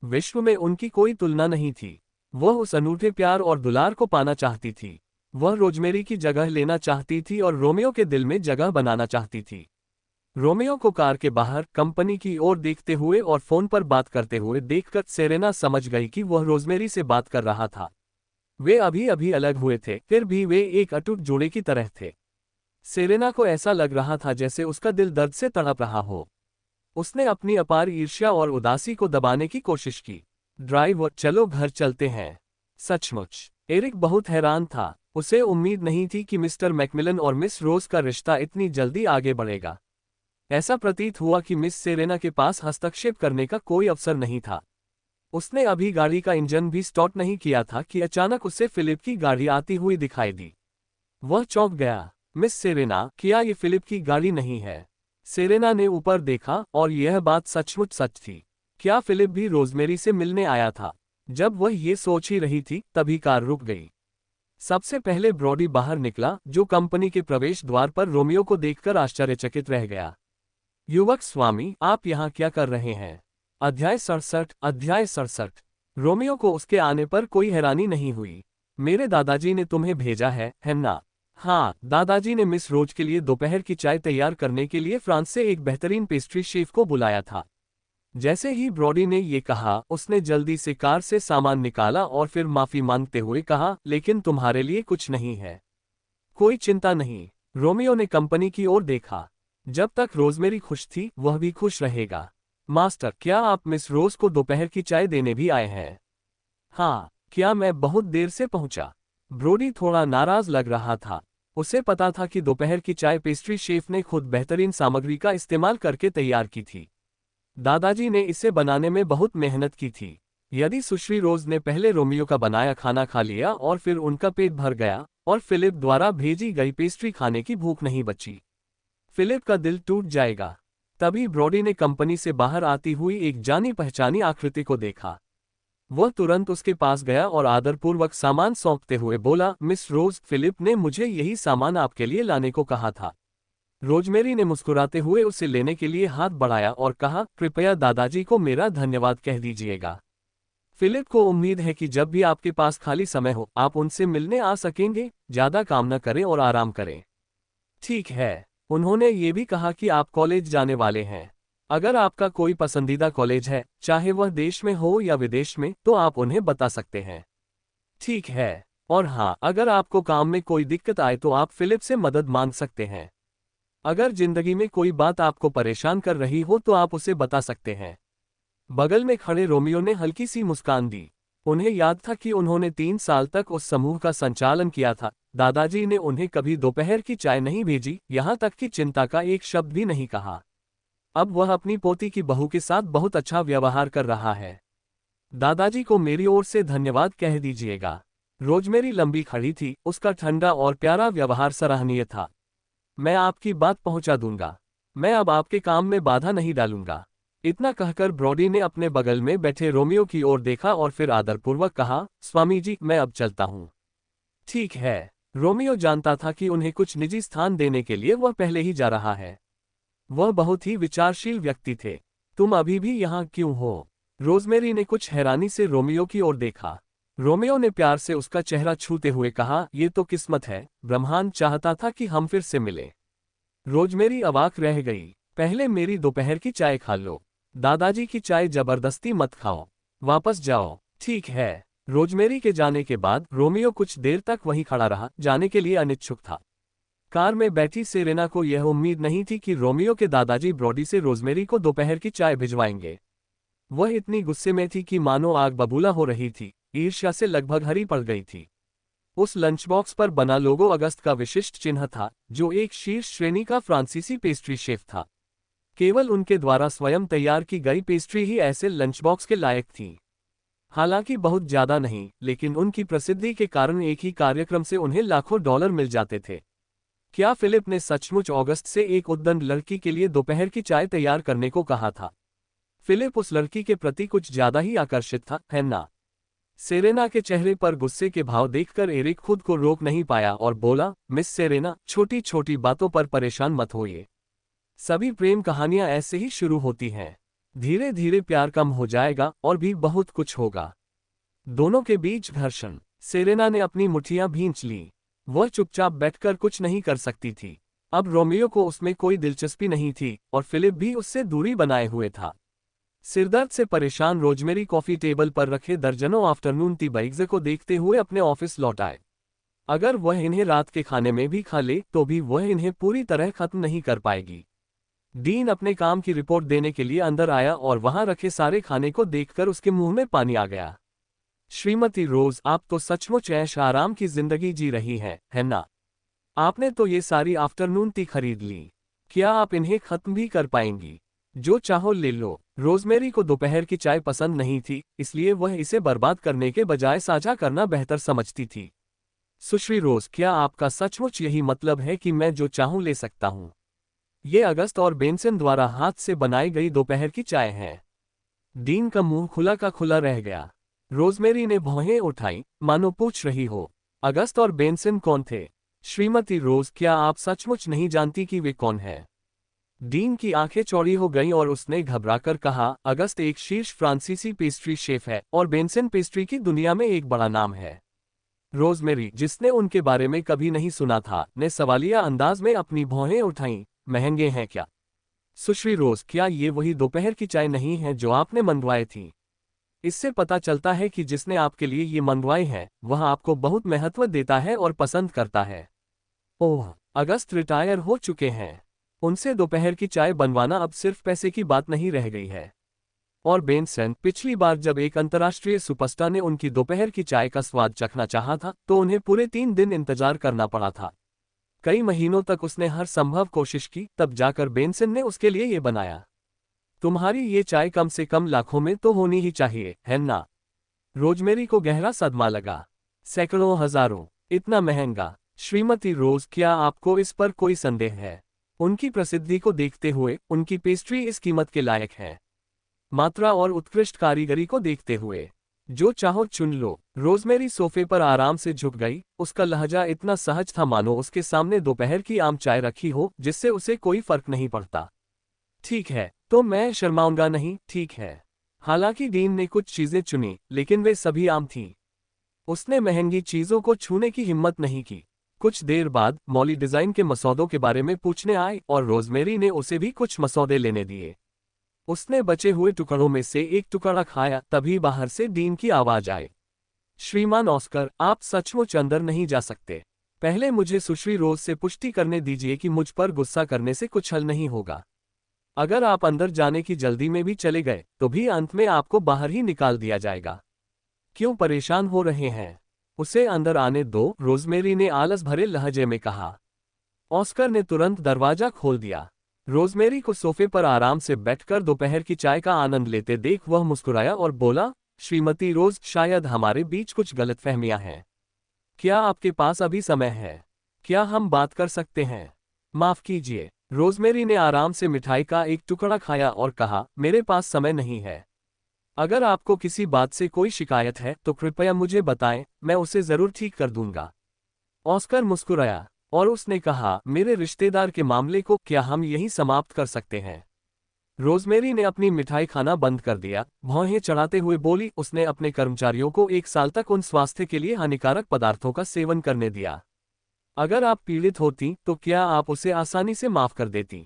विश्व में उनकी कोई तुलना नहीं थी। वह उस अनूठे प्यार और दुलार को पाना चाहती थी। वह रोजमेरी की जगह लेना चाहती थी और रोमियो के दिल में जगह बनाना चाहती थी। रोमियो को कार के बाहर कंपनी की ओर देखते हुए और फोन पर बात करते हुए देखकर सेरेना समझ गई कि वह रोजमेरी से बात कर रहा था। वे अभी अभी अलग हुए थे, फिर भी वे एक अटूट जोड़े की तरह थे। सेरेना को ऐसा लग रहा था जैसे उसका दिल दर्द से तड़प रहा हो। उसने अपनी अपार ईर्ष्या और उदासी को दबाने की कोशिश की। ड्राइवर, चलो घर चलते हैं। सचमुच एरिक बहुत हैरान था। उसे उम्मीद नहीं थी कि मिस्टर मैकमिलन और मिस रोज का रिश्ता इतनी जल्दी आगे बढ़ेगा। ऐसा प्रतीत हुआ कि मिस सेरेना के पास हस्तक्षेप करने का कोई अवसर नहीं था। उसने अभी गाड़ी का इंजन भी स्टार्ट नहीं किया था कि अचानक उसे फिलिप की गाड़ी आती हुई दिखाई दी। वह चौंक गया। मिस सेरेना, क्या ये फिलिप की गाड़ी नहीं है? सेरेना ने ऊपर देखा और यह बात सचमुच सच थी। क्या फिलिप भी रोजमेरी से मिलने आया था? जब वह ये सोच ही रही थी तभी कार रुक गई। सबसे पहले ब्रॉडी बाहर निकला, जो कंपनी के प्रवेश द्वार पर रोमियो को देखकर आश्चर्यचकित रह गया। युवक स्वामी, आप यहाँ क्या कर रहे हैं? अध्याय 67। रोमियो को उसके आने पर कोई हैरानी नहीं हुई। मेरे दादाजी ने तुम्हें भेजा है ना? हाँ, दादाजी ने मिस रोज के लिए दोपहर की चाय तैयार करने के लिए फ्रांस से एक बेहतरीन पेस्ट्री शेफ को बुलाया था। जैसे ही ब्रॉडी ने ये कहा, उसने जल्दी से कार से सामान निकाला और फिर माफी मांगते हुए कहा, लेकिन तुम्हारे लिए कुछ नहीं है। कोई चिंता नहीं। रोमियो ने कंपनी की ओर देखा। जब तक रोजमेरी खुश थी, वह भी खुश रहेगा। मास्टर, क्या आप मिस रोज को दोपहर की चाय देने भी आए हैं? हाँ। क्या मैं बहुत देर से पहुंचा? ब्रोडी थोड़ा नाराज लग रहा था। उसे पता था कि दोपहर की चाय पेस्ट्री शेफ ने खुद बेहतरीन सामग्री का इस्तेमाल करके तैयार की थी। दादाजी ने इसे बनाने में बहुत मेहनत की थी। यदि सुश्री रोज ने पहले रोमियो का बनाया खाना खा लिया और फिर उनका पेट भर गया और फिलिप द्वारा भेजी गई पेस्ट्री खाने की भूख नहीं बची, फिलिप का दिल टूट जाएगा। तभी ब्रॉडी ने कंपनी से बाहर आती हुई एक जानी पहचानी आकृति को देखा। वह तुरंत उसके पास गया और आदरपूर्वक सामान सौंपते हुए बोला, मिस रोज, फिलिप ने मुझे यही सामान आपके लिए लाने को कहा था। रोजमेरी ने मुस्कुराते हुए उसे लेने के लिए हाथ बढ़ाया और कहा, कृपया दादाजी को मेरा धन्यवाद कह दीजिएगा। फिलिप को उम्मीद है कि जब भी आपके पास खाली समय हो, आप उनसे मिलने आ सकेंगे। ज्यादा काम न करें और आराम करें। ठीक है। उन्होंने ये भी कहा कि आप कॉलेज जाने वाले हैं। अगर आपका कोई पसंदीदा कॉलेज है, चाहे वह देश में हो या विदेश में, तो आप उन्हें बता सकते हैं। ठीक है। और हाँ, अगर आपको काम में कोई दिक्कत आए तो आप फिलिप से मदद मांग सकते हैं। अगर जिंदगी में कोई बात आपको परेशान कर रही हो तो आप उसे बता सकते हैं। बगल में खड़े रोमियो ने हल्की सी मुस्कान दी। उन्हें याद था कि उन्होंने 3 साल तक उस समूह का संचालन किया था। दादाजी ने उन्हें कभी दोपहर की चाय नहीं भेजी, यहाँ तक कि चिंता का एक शब्द भी नहीं कहा। अब वह अपनी पोती की बहू के साथ बहुत अच्छा व्यवहार कर रहा है। दादाजी को मेरी ओर से धन्यवाद कह दीजिएगा। रोजमेरी लंबी खड़ी थी, उसका ठंडा और प्यारा व्यवहार सराहनीय था। मैं आपकी बात पहुंचा दूंगा। मैं अब आपके काम में बाधा नहीं डालूंगा। इतना कहकर ब्रॉडी ने अपने बगल में बैठे रोमियो की ओर देखा और फिर आदरपूर्वक कहा, स्वामी जी, मैं अब चलता हूँ। ठीक है। रोमियो जानता था कि उन्हें कुछ निजी स्थान देने के लिए वह पहले ही जा रहा है। वह बहुत ही विचारशील व्यक्ति थे। तुम अभी भी यहाँ क्यों हो? रोजमेरी ने कुछ हैरानी से रोमियो की ओर देखा। रोमियो ने प्यार से उसका चेहरा छूते हुए कहा, ये तो किस्मत है, ब्रह्मांड चाहता था कि हम फिर से मिले। रोजमेरी अवाक रह गई। पहले मेरी दोपहर की चाय खा लो। दादाजी की चाय जबरदस्ती मत खाओ। वापस जाओ। ठीक है। रोजमेरी के जाने के बाद रोमियो कुछ देर तक वहीं खड़ा रहा, जाने के लिए अनिच्छुक था। कार में बैठी सेरेना को यह उम्मीद नहीं थी कि रोमियो के दादाजी ब्रॉडी से रोजमेरी को दोपहर की चाय भिजवाएंगे। वह इतनी गुस्से में थी कि मानो आग बबूला हो रही थी, ईर्ष्या से लगभग हरी पड़ गई थी। उस लंच बॉक्स पर बना लोगो अगस्त का विशिष्ट चिन्ह था, जो एक शीर्ष श्रेणी का फ्रांसीसी पेस्ट्री शेफ था। केवल उनके द्वारा स्वयं तैयार की गई पेस्ट्री ही ऐसे लंच बॉक्स के लायक थी। हालांकि बहुत ज्यादा नहीं, लेकिन उनकी प्रसिद्धि के कारण एक ही कार्यक्रम से उन्हें लाखों डॉलर मिल जाते थे। क्या फिलिप ने सचमुच ऑगस्ट से एक उद्दंड लड़की के लिए दोपहर की चाय तैयार करने को कहा था? फिलिप उस लड़की के प्रति कुछ ज्यादा ही आकर्षित था, है ना? सेरेना के चेहरे पर गुस्से के भाव देखकर एरिक खुद को रोक नहीं पाया और बोला, मिस सेरेना, छोटी छोटी बातों पर परेशान मत होइए। सभी प्रेम कहानियां ऐसे ही शुरू होती हैं। धीरे धीरे प्यार कम हो जाएगा और भी बहुत कुछ होगा। दोनों के बीच घर्षण। सेरेना ने अपनी मुट्ठियां भींच ली। वह चुपचाप बैठकर कुछ नहीं कर सकती थी। अब रोमियो को उसमें कोई दिलचस्पी नहीं थी और फिलिप भी उससे दूरी बनाए हुए था। सिरदर्द से परेशान रोजमेरी कॉफी टेबल पर रखे दर्जनों आफ्टरनून टी बैग्स को देखते हुए अपने ऑफिस लौट आए। अगर वह इन्हें रात के खाने में भी खा ले तो भी वह इन्हें पूरी तरह खत्म नहीं कर पाएगी। डीन अपने काम की रिपोर्ट देने के लिए अंदर आया और वहां रखे सारे खाने को देखकर उसके मुंह में पानी आ गया। श्रीमती रोज, आप तो सचमुच ऐश आराम की जिंदगी जी रही हैं, है ना? आपने तो ये सारी आफ्टरनून टी खरीद ली। क्या आप इन्हें खत्म भी कर पाएंगी? जो चाहो ले लो। रोजमेरी को दोपहर की चाय पसंद नहीं थी, इसलिए वह इसे बर्बाद करने के बजाय साझा करना बेहतर समझती थी। सुश्री रोज, क्या आपका सचमुच यही मतलब है कि मैं जो चाहूं ले सकता हूं? ये अगस्त और बेंसन द्वारा हाथ से बनाई गई दोपहर की चाय है। डीन का मुंह खुला का खुला रह गया। रोजमेरी ने भौहें उठाई, मानो पूछ रही हो, अगस्त और बेंसन कौन थे? श्रीमती रोज, क्या आप सचमुच नहीं जानती कि वे कौन हैं? डीन की आंखें चौड़ी हो गईं और उसने घबराकर कहा, अगस्त एक शीर्ष फ्रांसीसी पेस्ट्री शेफ है और बेंसन पेस्ट्री की दुनिया में एक बड़ा नाम है। रोजमेरी, जिसने उनके बारे में कभी नहीं सुना था, ने सवालिया अंदाज में अपनी भौहें उठाईं, महंगे हैं क्या? सुश्री रोज, क्या ये वही दोपहर की चाय नहीं है जो आपने मंगवाई थी? इससे पता चलता है कि जिसने आपके लिए ये मंगवाई है वह आपको बहुत महत्व देता है और पसंद करता है। ओह, अगस्त रिटायर हो चुके हैं। उनसे दोपहर की चाय बनवाना अब सिर्फ पैसे की बात नहीं रह गई है। और बेंसन, पिछली बार जब एक अंतर्राष्ट्रीय सुपरस्टार ने उनकी दोपहर की चाय का स्वाद चखना चाहा था तो उन्हें पूरे 3 दिन इंतजार करना पड़ा था। कई महीनों तक उसने हर संभव कोशिश की, तब जाकर बेंसन ने उसके लिए ये बनाया। तुम्हारी ये चाय कम से कम लाखों में तो होनी ही चाहिए, है ना? रोजमेरी को गहरा सदमा लगा। सैकड़ों, हजारों, इतना महंगा? श्रीमती रोज, क्या आपको इस पर कोई संदेह है? उनकी प्रसिद्धि को देखते हुए उनकी पेस्ट्री इस कीमत के लायक है। मात्रा और उत्कृष्ट कारीगरी को देखते हुए जो चाहो चुन लो। रोजमेरी सोफे पर आराम से झुक गई। उसका लहजा इतना सहज था मानो उसके सामने दोपहर की आम चाय रखी हो जिससे उसे कोई फर्क नहीं पड़ता। ठीक है, तो मैं शर्माऊंगा नहीं, ठीक है। हालांकि डीन ने कुछ चीजें चुनी, लेकिन वे सभी आम थीं। उसने महंगी चीजों को छूने की हिम्मत नहीं की। कुछ देर बाद मॉली डिजाइन के मसौदों के बारे में पूछने आई और रोजमेरी ने उसे भी कुछ मसौदे लेने दिए। उसने बचे हुए टुकड़ों में से एक टुकड़ा खाया, तभी बाहर से डीन की आवाज आई, श्रीमान ऑस्कर, आप सचमुच अंदर नहीं जा सकते। पहले मुझे सुश्री रोज से पुष्टि करने दीजिए कि मुझ पर गुस्सा करने से कुछ हल नहीं होगा। अगर आप अंदर जाने की जल्दी में भी चले गए तो भी अंत में आपको बाहर ही निकाल दिया जाएगा। क्यों परेशान हो रहे हैं? उसे अंदर आने दो, रोजमेरी ने आलस भरे लहजे में कहा। ऑस्कर ने तुरंत दरवाजा खोल दिया। रोजमेरी को सोफे पर आराम से बैठकर दोपहर की चाय का आनंद लेते देख वह मुस्कुराया और बोला, श्रीमती रोज, शायद हमारे बीच कुछ गलतफहमियां हैं। क्या आपके पास अभी समय है? क्या हम बात कर सकते हैं? माफ कीजिए, रोजमेरी ने आराम से मिठाई का एक टुकड़ा खाया और कहा, मेरे पास समय नहीं है। अगर आपको किसी बात से कोई शिकायत है तो कृपया मुझे बताएं, मैं उसे जरूर ठीक कर दूंगा। ऑस्कर मुस्कुराया और उसने कहा, मेरे रिश्तेदार के मामले को क्या हम यहीं समाप्त कर सकते हैं? रोजमेरी ने अपनी मिठाई खाना बंद कर दिया, भौहें चढ़ाते हुए बोली, उसने अपने कर्मचारियों को 1 साल तक उन स्वास्थ्य के लिए हानिकारक पदार्थों का सेवन करने दिया। अगर आप पीड़ित होती तो क्या आप उसे आसानी से माफ कर देती?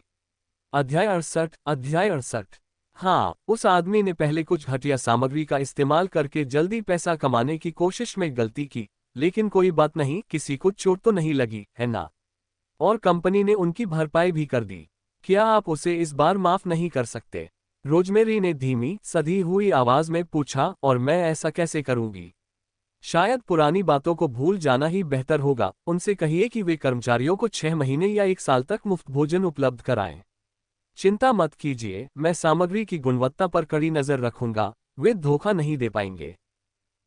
अध्याय 68। हाँ, उस आदमी ने पहले कुछ घटिया सामग्री का इस्तेमाल करके जल्दी पैसा कमाने की कोशिश में गलती की, लेकिन कोई बात नहीं, किसी को चोट तो नहीं लगी, है ना? और कंपनी ने उनकी भरपाई भी कर दी। क्या आप उसे इस बार माफ नहीं कर सकते? रोजमेरी ने धीमी, सधी हुई आवाज में पूछा, और मैं ऐसा कैसे करूंगी? शायद पुरानी बातों को भूल जाना ही बेहतर होगा। उनसे कहिए कि वे कर्मचारियों को 6 महीने या 1 साल तक मुफ्त भोजन उपलब्ध कराएं। चिंता मत कीजिए, मैं सामग्री की गुणवत्ता पर कड़ी नजर रखूंगा, वे धोखा नहीं दे पाएंगे।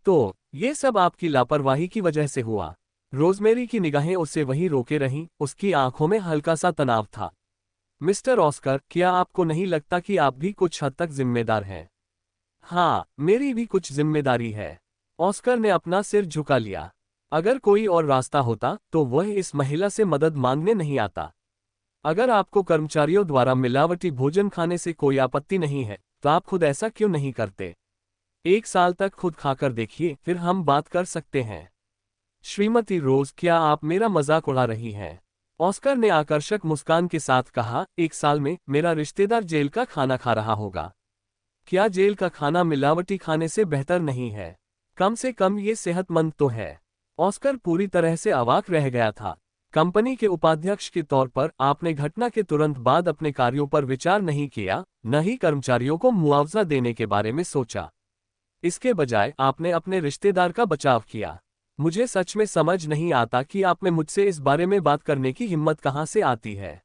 तो ये सब आपकी लापरवाही की वजह से हुआ। रोजमेरी की निगाहें उससे वहीं रोके रहीं, उसकी आंखों में हल्का सा तनाव था। मिस्टर ऑस्कर, क्या आपको नहीं लगता कि आप भी कुछ हद तक जिम्मेदार हैं? हाँ, मेरी भी कुछ जिम्मेदारी है। ऑस्कर ने अपना सिर झुका लिया। अगर कोई और रास्ता होता तो वह इस महिला से मदद मांगने नहीं आता। अगर आपको कर्मचारियों द्वारा मिलावटी भोजन खाने से कोई आपत्ति नहीं है तो आप खुद ऐसा क्यों नहीं करते? 1 साल तक खुद खाकर देखिए, फिर हम बात कर सकते हैं। श्रीमती रोज, क्या आप मेरा मजाक उड़ा रही हैं? ऑस्कर ने आकर्षक मुस्कान के साथ कहा, 1 साल में मेरा रिश्तेदार जेल का खाना खा रहा होगा। क्या जेल का खाना मिलावटी खाने से बेहतर नहीं है? कम से कम ये सेहतमंद तो है। ऑस्कर पूरी तरह से अवाक रह गया था। कंपनी के उपाध्यक्ष के तौर पर आपने घटना के तुरंत बाद अपने कार्यों पर विचार नहीं किया, न ही कर्मचारियों को मुआवजा देने के बारे में सोचा। इसके बजाय आपने अपने रिश्तेदार का बचाव किया। मुझे सच में समझ नहीं आता कि आप में मुझसे इस बारे में बात करने की हिम्मत कहाँ से आती है।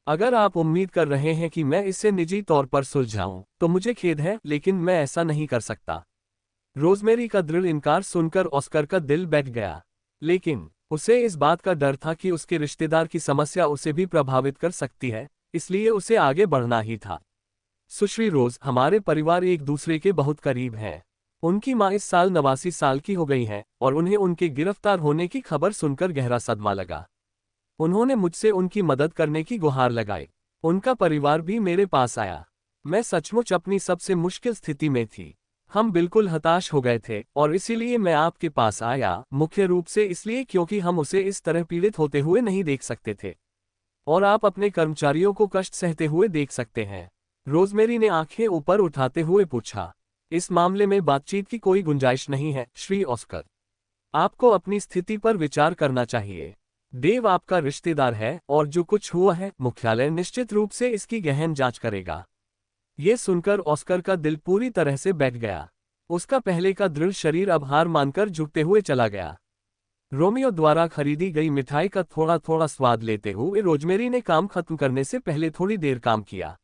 अगर आप उम्मीद कर रहे हैं कि मैं इसे निजी तौर पर सुलझाऊं, तो मुझे खेद है, लेकिन मैं ऐसा नहीं कर सकता। रोजमेरी का दृढ़ इनकार सुनकर ऑस्कर का दिल बैठ गया, लेकिन उसे इस बात का डर था कि उसके रिश्तेदार की समस्या उसे भी प्रभावित कर सकती है, इसलिए उसे आगे बढ़ना ही था। सुश्री रोज, हमारे परिवार एक दूसरे के बहुत करीब हैं। उनकी मां इस साल 89 साल की हो गई हैं और उन्हें उनके गिरफ्तार होने की खबर सुनकर गहरा सदमा लगा। उन्होंने मुझसे उनकी मदद करने की गुहार लगाई। उनका परिवार भी मेरे पास आया। मैं सचमुच अपनी सबसे मुश्किल स्थिति में थी। हम बिल्कुल हताश हो गए थे और इसीलिए मैं आपके पास आया, मुख्य रूप से इसलिए क्योंकि हम उसे इस तरह पीड़ित होते हुए नहीं देख सकते थे। और आप अपने कर्मचारियों को कष्ट सहते हुए देख सकते हैं। रोजमेरी ने आंखें ऊपर उठाते हुए पूछा, इस मामले में बातचीत की कोई गुंजाइश नहीं है, श्री ऑस्कर। आपको अपनी स्थिति पर विचार करना चाहिए। देव आपका रिश्तेदार है और जो कुछ हुआ है, मुख्यालय निश्चित रूप से इसकी गहन जांच करेगा। ये सुनकर ऑस्कर का दिल पूरी तरह से बैठ गया। उसका पहले का दृढ़ शरीर अब हार मानकर झुकते हुए चला गया। रोमियो द्वारा खरीदी गई मिठाई का थोड़ा थोड़ा स्वाद लेते हुए रोजमेरी ने काम खत्म करने से पहले थोड़ी देर काम किया।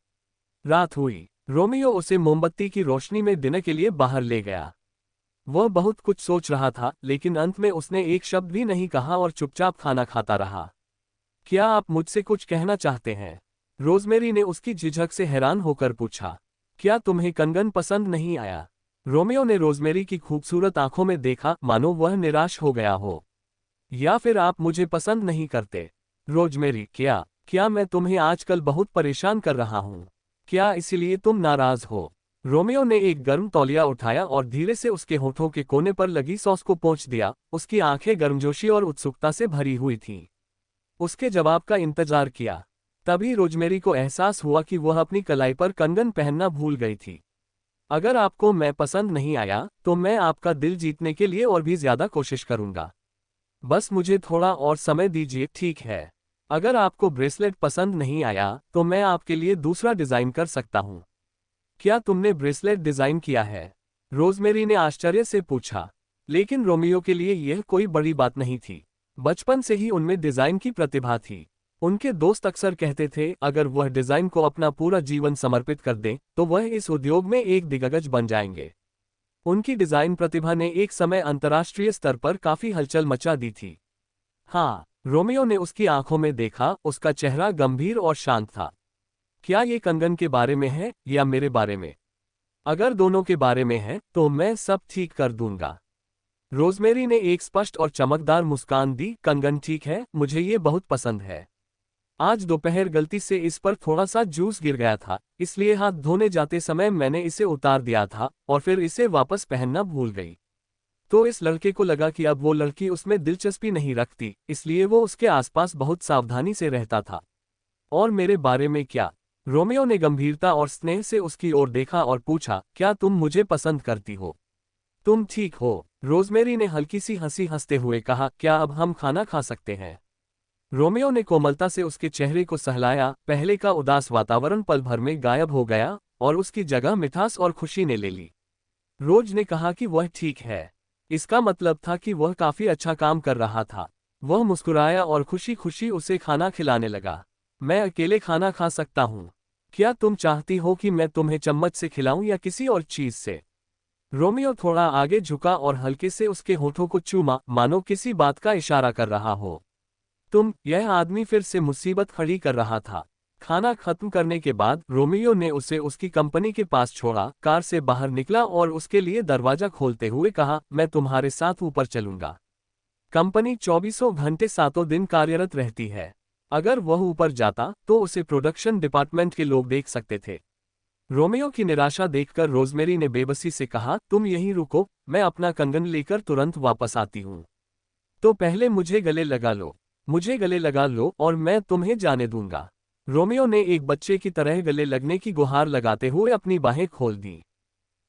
रात हुई। रोमियो उसे मोमबत्ती की रोशनी में डिनर के लिए बाहर ले गया। वह बहुत कुछ सोच रहा था, लेकिन अंत में उसने एक शब्द भी नहीं कहा और चुपचाप खाना खाता रहा। क्या आप मुझसे कुछ कहना चाहते हैं? रोजमेरी ने उसकी झिझक से हैरान होकर पूछा। क्या तुम्हें कंगन पसंद नहीं आया? रोमियो ने रोजमेरी की खूबसूरत आंखों में देखा, मानो वह निराश हो गया हो। या फिर आप मुझे पसंद नहीं करते? रोजमेरी, क्या मैं तुम्हें आजकल बहुत परेशान कर रहा हूं? क्या इसलिए तुम नाराज हो? रोमियो ने एक गर्म तौलिया उठाया और धीरे से उसके होठों के कोने पर लगी सॉस को पोंछ दिया। उसकी आंखें गर्मजोशी और उत्सुकता से भरी हुई थीं। उसके जवाब का इंतजार किया। तभी रोजमेरी को एहसास हुआ कि वह अपनी कलाई पर कंगन पहनना भूल गई थी। अगर आपको मैं पसंद नहीं आया तो मैं आपका दिल जीतने के लिए और भी ज्यादा कोशिश करूंगा। बस मुझे थोड़ा और समय दीजिए, ठीक है? अगर आपको ब्रेसलेट पसंद नहीं आया तो मैं आपके लिए दूसरा डिजाइन कर सकता हूं। क्या तुमने ब्रेसलेट डिजाइन किया है? रोजमेरी ने आश्चर्य से पूछा। लेकिन रोमियो के लिए यह कोई बड़ी बात नहीं थी। बचपन से ही उनमें डिजाइन की प्रतिभा थी। उनके दोस्त अक्सर कहते थे, अगर वह डिजाइन को अपना पूरा जीवन समर्पित कर दें तो वह इस उद्योग में एक दिग्गज बन जाएंगे। उनकी डिजाइन प्रतिभा ने एक समय अंतर्राष्ट्रीय स्तर पर काफी हलचल मचा दी थी। हाँ, रोमियो ने उसकी आंखों में देखा, उसका चेहरा गंभीर और शांत था। क्या ये कंगन के बारे में है या मेरे बारे में? अगर दोनों के बारे में है तो मैं सब ठीक कर दूंगा। रोजमेरी ने एक स्पष्ट और चमकदार मुस्कान दी। कंगन ठीक है, मुझे ये बहुत पसंद है। आज दोपहर गलती से इस पर थोड़ा सा जूस गिर गया था, इसलिए हाथ धोने जाते समय मैंने इसे उतार दिया था और फिर इसे वापस पहनना भूल गई। तो इस लड़के को लगा कि अब वो लड़की उसमें दिलचस्पी नहीं रखती, इसलिए वो उसके आसपास बहुत सावधानी से रहता था। और मेरे बारे में क्या? रोमियो ने गंभीरता और स्नेह से उसकी ओर देखा और पूछा, क्या तुम मुझे पसंद करती हो? तुम ठीक हो? रोजमेरी ने हल्की सी हंसी हंसते हुए कहा, क्या अब हम खाना खा सकते हैं? रोमियो ने कोमलता से उसके चेहरे को सहलाया। पहले का उदास वातावरण पल भर में गायब हो गया और उसकी जगह मिठास और खुशी ने ले ली। रोज ने कहा कि वह ठीक है। इसका मतलब था कि वह काफी अच्छा काम कर रहा था। वह मुस्कुराया और खुशी खुशी उसे खाना खिलाने लगा। मैं अकेले खाना खा सकता हूँ। क्या तुम चाहती हो कि मैं तुम्हें चम्मच से खिलाऊं या किसी और चीज से? रोमियो थोड़ा आगे झुका और हल्के से उसके होठों को चूमा, मानो किसी बात का इशारा कर रहा हो। यह आदमी फिर से मुसीबत खड़ी कर रहा था। खाना खत्म करने के बाद रोमियो ने उसे उसकी कंपनी के पास छोड़ा, कार से बाहर निकला और उसके लिए दरवाजा खोलते हुए कहा, मैं तुम्हारे साथ ऊपर चलूंगा। कंपनी 24 घंटे 7 दिन कार्यरत रहती है। अगर वह ऊपर जाता तो उसे प्रोडक्शन डिपार्टमेंट के लोग देख सकते थे। रोमियो की निराशा देखकर रोजमेरी ने बेबसी से कहा, तुम यहीं रुको, मैं अपना कंगन लेकर तुरंत वापस आती हूँ। तो पहले मुझे गले लगा लो। मुझे गले लगा लो और मैं तुम्हें जाने दूंगा। रोमियो ने एक बच्चे की तरह गले लगने की गुहार लगाते हुए अपनी बाहें खोल दी।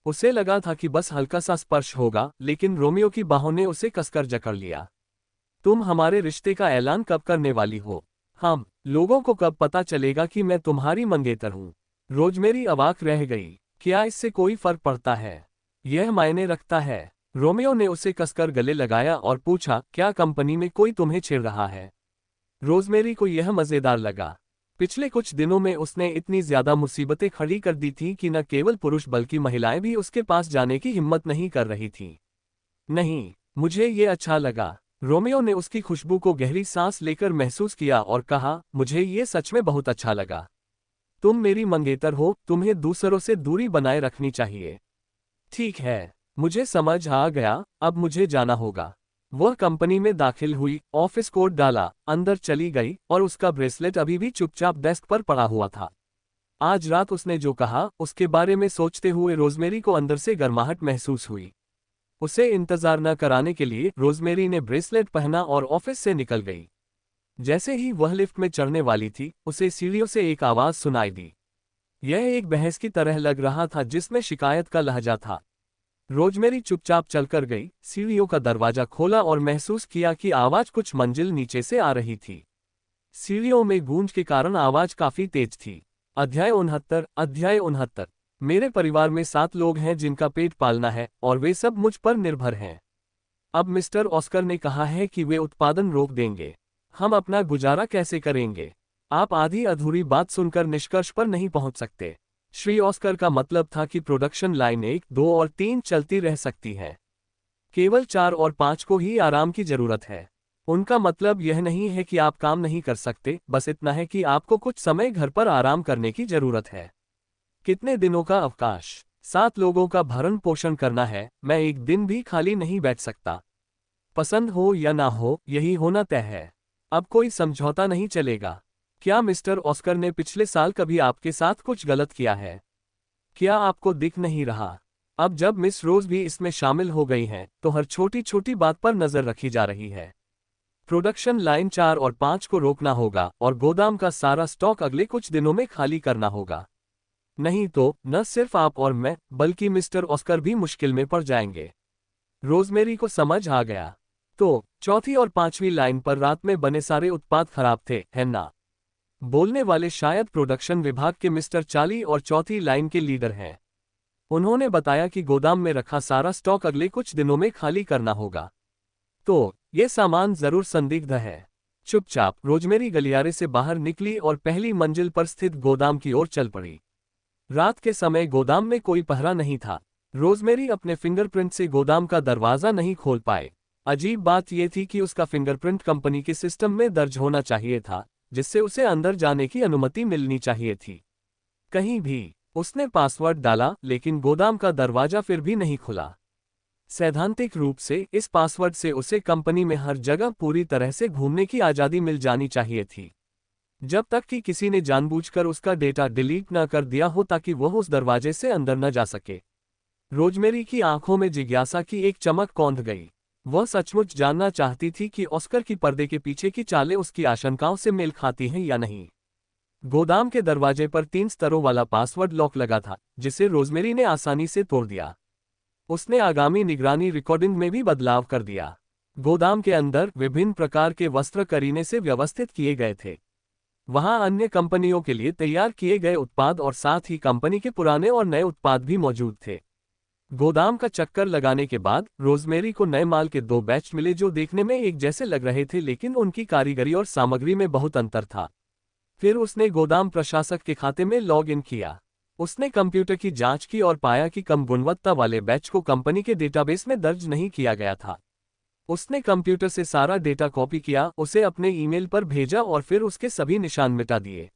उसे लगा था कि बस हल्का सा स्पर्श होगा, लेकिन रोमियो की बाहों ने उसे कसकर जकड़ लिया। तुम हमारे रिश्ते का ऐलान कब करने वाली हो? हम लोगों को कब पता चलेगा कि मैं तुम्हारी मंगेतर हूँ? रोजमेरी अवाक रह गई। क्या इससे कोई फर्क पड़ता है? यह मायने रखता है। रोमियो ने उसे कसकर गले लगाया और पूछा, क्या कंपनी में कोई तुम्हें छेड़ रहा है? रोजमेरी को यह मजेदार लगा। पिछले कुछ दिनों में उसने इतनी ज्यादा मुसीबतें खड़ी कर दी थी कि न केवल पुरुष बल्कि महिलाएं भी उसके पास जाने की हिम्मत नहीं कर रही थीं। नहीं, मुझे ये अच्छा लगा। रोमियो ने उसकी खुशबू को गहरी सांस लेकर महसूस किया और कहा, मुझे ये सच में बहुत अच्छा लगा। तुम मेरी मंगेतर हो, तुम्हें दूसरों से दूरी बनाए रखनी चाहिए। ठीक है, मुझे समझ आ गया, अब मुझे जाना होगा। वह कंपनी में दाखिल हुई, ऑफिस कोट डाला, अंदर चली गई और उसका ब्रेसलेट अभी भी चुपचाप डेस्क पर पड़ा हुआ था। आज रात उसने जो कहा, उसके बारे में सोचते हुए रोजमेरी को अंदर से गर्माहट महसूस हुई। उसे इंतजार न कराने के लिए रोजमेरी ने ब्रेसलेट पहना और ऑफिस से निकल गई। जैसे ही वह लिफ्ट में चढ़ने वाली थी, उसे सीढ़ियों से एक आवाज सुनाई दी। यह एक बहस की तरह लग रहा था जिसमें शिकायत का लहजा था। रोजमेरी चुपचाप चलकर गई, सीढ़ियों का दरवाजा खोला और महसूस किया कि आवाज कुछ मंजिल नीचे से आ रही थी। सीढ़ियों में गूंज के कारण आवाज काफी तेज थी। अध्याय 69। मेरे परिवार में 7 लोग हैं जिनका पेट पालना है और वे सब मुझ पर निर्भर हैं। अब मिस्टर ऑस्कर ने कहा है कि वे उत्पादन रोक देंगे। हम अपना गुजारा कैसे करेंगे? आप आधी अधूरी बात सुनकर निष्कर्ष पर नहीं पहुंच सकते। श्री ऑस्कर का मतलब था कि प्रोडक्शन लाइन 1, 2 और 3 चलती रह सकती है। केवल 4 और 5 को ही आराम की जरूरत है। उनका मतलब यह नहीं है कि आप काम नहीं कर सकते, बस इतना है कि आपको कुछ समय घर पर आराम करने की जरूरत है। कितने दिनों का अवकाश? 7 लोगों का भरण पोषण करना है, मैं एक दिन भी खाली नहीं बैठ सकता। पसंद हो या ना हो, यही होना तय है। अब कोई समझौता नहीं चलेगा। क्या मिस्टर ऑस्कर ने पिछले साल कभी आपके साथ कुछ गलत किया है? क्या आपको दिख नहीं रहा? अब जब मिस रोज भी इसमें शामिल हो गई हैं, तो हर छोटी छोटी बात पर नजर रखी जा रही है। प्रोडक्शन लाइन 4 और 5 को रोकना होगा और गोदाम का सारा स्टॉक अगले कुछ दिनों में खाली करना होगा। नहीं तो न सिर्फ आप और मैं, बल्कि मिस्टर ऑस्कर भी मुश्किल में पड़ जाएंगे। रोजमेरी को समझ आ गया। तो चौथी और 5वीं लाइन पर रात में बने सारे उत्पाद खराब थे, है ना? बोलने वाले शायद प्रोडक्शन विभाग के मिस्टर चार्ली और चौथी लाइन के लीडर हैं। उन्होंने बताया कि गोदाम में रखा सारा स्टॉक अगले कुछ दिनों में खाली करना होगा। तो ये सामान जरूर संदिग्ध है। चुपचाप रोजमेरी गलियारे से बाहर निकली और पहली मंजिल पर स्थित गोदाम की ओर चल पड़ी। रात के समय गोदाम में कोई पहरा नहीं था। रोजमेरी अपने फिंगरप्रिंट से गोदाम का दरवाजा नहीं खोल पाए। अजीब बात यह थी कि उसका फिंगरप्रिंट कंपनी के सिस्टम में दर्ज होना चाहिए था, जिससे उसे अंदर जाने की अनुमति मिलनी चाहिए थी। कहीं भी उसने पासवर्ड डाला, लेकिन गोदाम का दरवाजा फिर भी नहीं खुला। सैद्धांतिक रूप से इस पासवर्ड से उसे कंपनी में हर जगह पूरी तरह से घूमने की आज़ादी मिल जानी चाहिए थी, जब तक कि किसी ने जानबूझकर उसका डेटा डिलीट न कर दिया हो ताकि वह उस दरवाजे से अंदर न जा सके। रोजमेरी की आंखों में जिज्ञासा की एक चमक कौंध गई। वह सचमुच जानना चाहती थी कि ऑस्कर की पर्दे के पीछे की चालें उसकी आशंकाओं से मेल खाती हैं या नहीं। गोदाम के दरवाजे पर 3 स्तरों वाला पासवर्ड लॉक लगा था, जिसे रोजमेरी ने आसानी से तोड़ दिया। उसने आगामी निगरानी रिकॉर्डिंग में भी बदलाव कर दिया। गोदाम के अंदर विभिन्न प्रकार के वस्त्र करीने से व्यवस्थित किए गए थे। वहां अन्य कंपनियों के लिए तैयार किए गए उत्पाद और साथ ही कंपनी के पुराने और नए उत्पाद भी मौजूद थे। गोदाम का चक्कर लगाने के बाद रोजमेरी को नए माल के 2 बैच मिले जो देखने में एक जैसे लग रहे थे, लेकिन उनकी कारीगरी और सामग्री में बहुत अंतर था। फिर उसने गोदाम प्रशासक के खाते में लॉग इन किया। उसने कंप्यूटर की जांच की और पाया कि कम गुणवत्ता वाले बैच को कंपनी के डेटाबेस में दर्ज नहीं किया गया था। उसने कंप्यूटर से सारा डेटा कॉपी किया, उसे अपने ईमेल पर भेजा और फिर उसके सभी निशान मिटा दिए।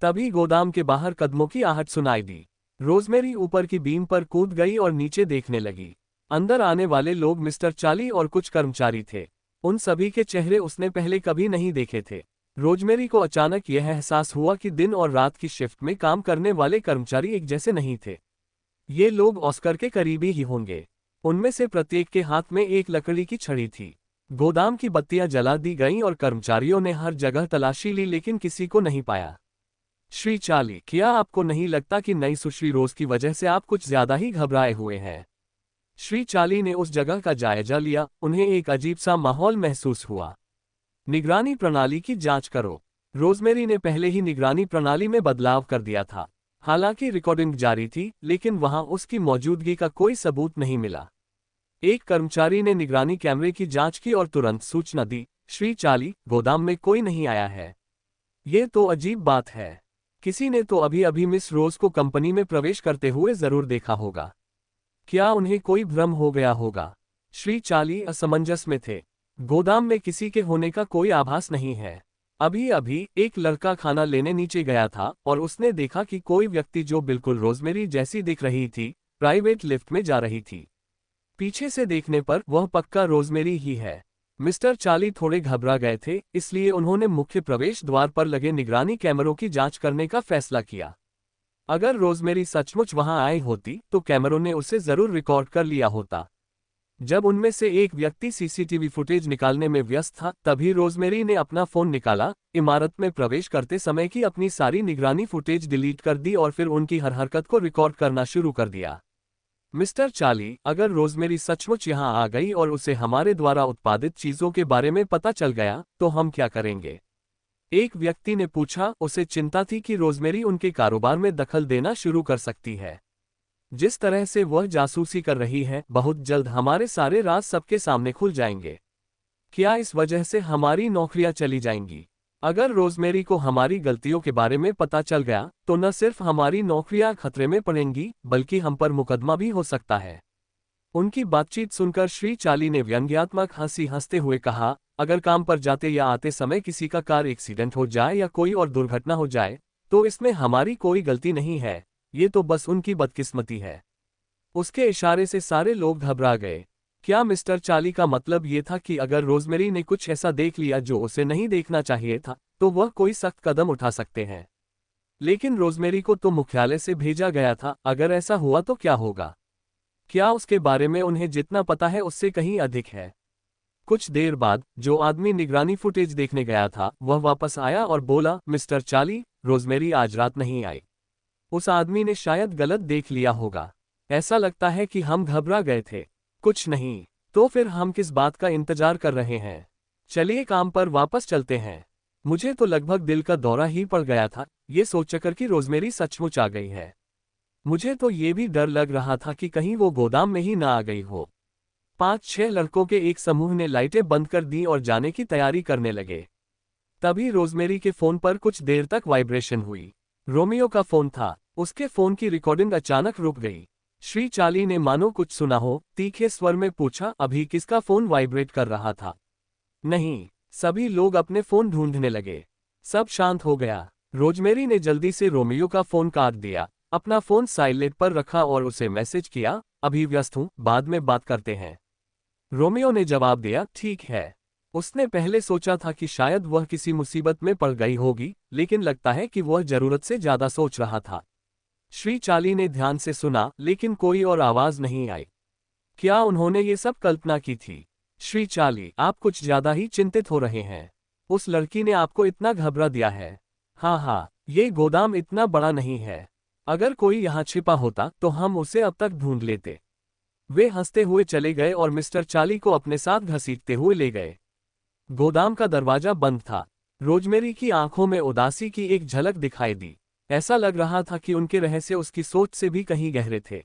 तभी गोदाम के बाहर कदमों की आहट सुनाई दी। रोजमेरी ऊपर की बीम पर कूद गई और नीचे देखने लगी। अंदर आने वाले लोग मिस्टर चार्ली और कुछ कर्मचारी थे। उन सभी के चेहरे उसने पहले कभी नहीं देखे थे। रोजमेरी को अचानक यह एहसास हुआ कि दिन और रात की शिफ्ट में काम करने वाले कर्मचारी एक जैसे नहीं थे। ये लोग ऑस्कर के करीबी ही होंगे। उनमें से प्रत्येक के हाथ में एक लकड़ी की छड़ी थी। गोदाम की बत्तियां जला दी गईं और कर्मचारियों ने हर जगह तलाशी ली, लेकिन किसी को नहीं पाया। श्री चार्ली, क्या आपको नहीं लगता कि नई सुश्री रोज की वजह से आप कुछ ज्यादा ही घबराए हुए हैं? श्री चार्ली ने उस जगह का जायजा लिया। उन्हें एक अजीब सा माहौल महसूस हुआ। निगरानी प्रणाली की जांच करो। रोजमेरी ने पहले ही निगरानी प्रणाली में बदलाव कर दिया था। हालांकि रिकॉर्डिंग जारी थी, लेकिन वहां उसकी मौजूदगी का कोई सबूत नहीं मिला। एक कर्मचारी ने निगरानी कैमरे की जांच की और तुरंत सूचना दी, श्री चार्ली, गोदाम में कोई नहीं आया है। ये तो अजीब बात है। किसी ने तो अभी अभी मिस रोज को कंपनी में प्रवेश करते हुए जरूर देखा होगा। क्या उन्हें कोई भ्रम हो गया होगा? श्री चार्ली असमंजस में थे। गोदाम में किसी के होने का कोई आभास नहीं है। अभी अभी एक लड़का खाना लेने नीचे गया था और उसने देखा कि कोई व्यक्ति जो बिल्कुल रोजमेरी जैसी दिख रही थी, प्राइवेट लिफ्ट में जा रही थी। पीछे से देखने पर वह पक्का रोजमेरी ही है। मिस्टर चार्ली थोड़े घबरा गए थे, इसलिए उन्होंने मुख्य प्रवेश द्वार पर लगे निगरानी कैमरों की जांच करने का फैसला किया। अगर रोजमेरी सचमुच वहां आई होती तो कैमरों ने उसे जरूर रिकॉर्ड कर लिया होता। जब उनमें से एक व्यक्ति सीसीटीवी फुटेज निकालने में व्यस्त था, तभी रोजमेरी ने अपना फोन निकाला, इमारत में प्रवेश करते समय की अपनी सारी निगरानी फुटेज डिलीट कर दी और फिर उनकी हर हरकत को रिकॉर्ड करना शुरू कर दिया। मिस्टर चार्ली, अगर रोजमेरी सचमुच यहां आ गई और उसे हमारे द्वारा उत्पादित चीजों के बारे में पता चल गया, तो हम क्या करेंगे? एक व्यक्ति ने पूछा। उसे चिंता थी कि रोजमेरी उनके कारोबार में दखल देना शुरू कर सकती है। जिस तरह से वह जासूसी कर रही है, बहुत जल्द हमारे सारे राज सबके सामने खुल जाएंगे। क्या इस वजह से हमारी नौकरियां चली जाएंगी? अगर रोजमेरी को हमारी गलतियों के बारे में पता चल गया, तो न सिर्फ हमारी नौकरियां खतरे में पड़ेंगी, बल्कि हम पर मुकदमा भी हो सकता है। उनकी बातचीत सुनकर श्री चार्ली ने व्यंग्यात्मक हंसी हंसते हुए कहा, अगर काम पर जाते या आते समय किसी का कार एक्सीडेंट हो जाए या कोई और दुर्घटना हो जाए, तो इसमें हमारी कोई गलती नहीं है, ये तो बस उनकी बदकिस्मती है। उसके इशारे से सारे लोग घबरा गए। क्या मिस्टर चार्ली का मतलब ये था कि अगर रोजमेरी ने कुछ ऐसा देख लिया जो उसे नहीं देखना चाहिए था, तो वह कोई सख्त कदम उठा सकते हैं? लेकिन रोजमेरी को तो मुख्यालय से भेजा गया था। अगर ऐसा हुआ तो क्या होगा? क्या उसके बारे में उन्हें जितना पता है उससे कहीं अधिक है? कुछ देर बाद जो आदमी निगरानी फुटेज देखने गया था, वह वापस आया और बोला, मिस्टर चार्ली, रोजमेरी आज रात नहीं आई। उस आदमी ने शायद गलत देख लिया होगा। ऐसा लगता है कि हम घबरा गए थे। कुछ नहीं। तो फिर हम किस बात का इंतजार कर रहे हैं? चलिए काम पर वापस चलते हैं। मुझे तो लगभग दिल का दौरा ही पड़ गया था, ये सोचकर कि रोजमेरी सचमुच आ गई है। मुझे तो ये भी डर लग रहा था कि कहीं वो गोदाम में ही ना आ गई हो। 5-6 लड़कों के एक समूह ने लाइटें बंद कर दी और जाने की तैयारी करने लगे। तभी रोजमेरी के फोन पर कुछ देर तक वाइब्रेशन हुई। रोमियो का फोन था। उसके फोन की रिकॉर्डिंग अचानक रुक गई। श्री चाली ने मानो कुछ सुना हो, तीखे स्वर में पूछा, अभी किसका फोन वाइब्रेट कर रहा था? नहीं। सभी लोग अपने फोन ढूंढने लगे। सब शांत हो गया। रोजमेरी ने जल्दी से रोमियो का फोन काट दिया, अपना फोन साइलेंट पर रखा और उसे मैसेज किया, अभी व्यस्त हूं, बाद में बात करते हैं। रोमियो ने जवाब दिया, ठीक है। उसने पहले सोचा था कि शायद वह किसी मुसीबत में पड़ गई होगी, लेकिन लगता है कि वह जरूरत से ज्यादा सोच रहा था। श्री चाली ने ध्यान से सुना, लेकिन कोई और आवाज नहीं आई। क्या उन्होंने ये सब कल्पना की थी? श्री चाली, आप कुछ ज्यादा ही चिंतित हो रहे हैं। उस लड़की ने आपको इतना घबरा दिया है। हाँ, ये गोदाम इतना बड़ा नहीं है। अगर कोई यहाँ छिपा होता तो हम उसे अब तक ढूंढ लेते। वे हंसते हुए चले गए और मिस्टर चाली को अपने साथ घसीटते हुए ले गए। गोदाम का दरवाजा बंद था। रोजमेरी की आंखों में उदासी की एक झलक दिखाई दी। ऐसा लग रहा था कि उनके रहस्य उसकी सोच से भी कहीं गहरे थे।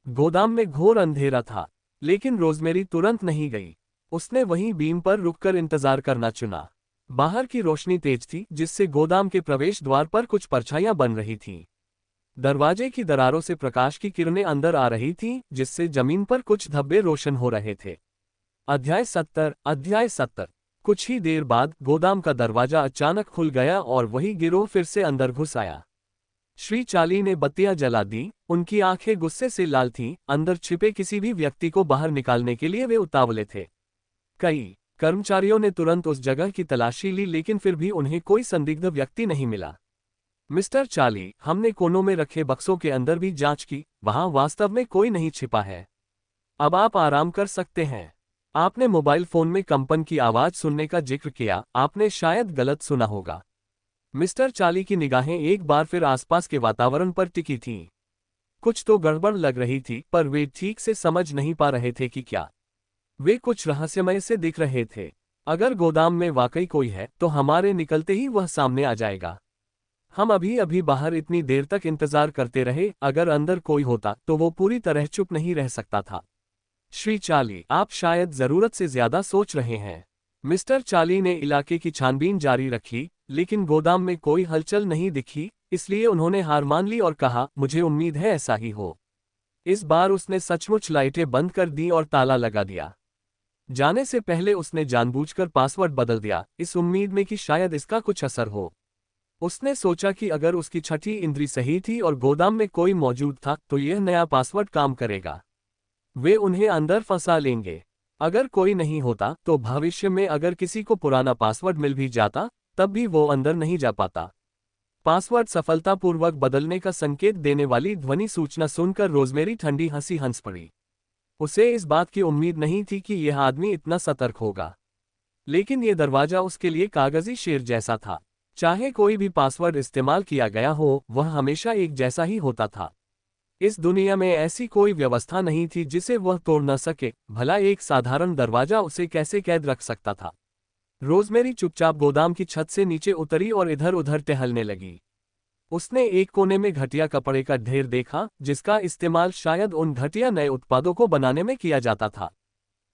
गोदाम में घोर अंधेरा था, लेकिन रोजमेरी तुरंत नहीं गई। उसने वहीं बीम पर रुककर इंतजार करना चुना। बाहर की रोशनी तेज थी, जिससे गोदाम के प्रवेश द्वार पर कुछ परछाइयां बन रही थीं। दरवाजे की दरारों से प्रकाश की किरणें अंदर आ रही थीं, जिससे जमीन पर कुछ धब्बे रोशन हो रहे थे। अध्याय 70। कुछ ही देर बाद गोदाम का दरवाजा अचानक खुल गया और वही गिरोह फिर से अंदर घुस आया। श्री चाली ने बत्तियां जला दी, उनकी आंखें गुस्से से लाल थीं, अंदर छिपे किसी भी व्यक्ति को बाहर निकालने के लिए वे उतावले थे। कई कर्मचारियों ने तुरंत उस जगह की तलाशी ली, लेकिन फिर भी उन्हें कोई संदिग्ध व्यक्ति नहीं मिला। मिस्टर चाली, हमने कोनों में रखे बक्सों के अंदर भी जांच की, वहां वास्तव में कोई नहीं छिपा है। अब आप आराम कर सकते हैं। आपने मोबाइल फोन में कंपन की आवाज सुनने का जिक्र किया, आपने शायद गलत सुना होगा। मिस्टर चाली की निगाहें एक बार फिर आसपास के वातावरण पर टिकी थीं। कुछ तो गड़बड़ लग रही थी, पर वे ठीक से समझ नहीं पा रहे थे कि क्या। वे कुछ रहस्यमय से दिख रहे थे। अगर गोदाम में वाकई कोई है, तो हमारे निकलते ही वह सामने आ जाएगा। हम अभी अभी बाहर इतनी देर तक इंतजार करते रहे, अगर अंदर कोई होता तो वो पूरी तरह चुप नहीं रह सकता था। श्री चाली, आप शायद जरूरत से ज्यादा सोच रहे हैं। मिस्टर चाली ने इलाके की छानबीन जारी रखी, लेकिन गोदाम में कोई हलचल नहीं दिखी, इसलिए उन्होंने हार मान ली और कहा, मुझे उम्मीद है ऐसा ही हो। इस बार उसने सचमुच लाइटें बंद कर दी और ताला लगा दिया। जाने से पहले उसने जानबूझकर पासवर्ड बदल दिया, इस उम्मीद में कि शायद इसका कुछ असर हो। उसने सोचा कि अगर उसकी छठी इंद्री सही थी और गोदाम में कोई मौजूद था, तो यह नया पासवर्ड काम करेगा। वे उन्हें अंदर फंसा लेंगे। अगर कोई नहीं होता, तो भविष्य में अगर किसी को पुराना पासवर्ड मिल भी जाता, तब भी वो अंदर नहीं जा पाता। पासवर्ड सफलतापूर्वक बदलने का संकेत देने वाली ध्वनि सूचना सुनकर रोजमेरी ठंडी हंसी हंस पड़ी। उसे इस बात की उम्मीद नहीं थी कि यह आदमी इतना सतर्क होगा, लेकिन यह दरवाजा उसके लिए कागजी शेर जैसा था। चाहे कोई भी पासवर्ड इस्तेमाल किया गया हो, वह हमेशा एक जैसा ही होता था। इस दुनिया में ऐसी कोई व्यवस्था नहीं थी जिसे वह तोड़ न सके, भला एक साधारण दरवाजा उसे कैसे कैद रख सकता था। रोजमेरी चुपचाप गोदाम की छत से नीचे उतरी और इधर उधर टहलने लगी। उसने एक कोने में घटिया कपड़े का ढेर देखा, जिसका इस्तेमाल शायद उन घटिया नए उत्पादों को बनाने में किया जाता था।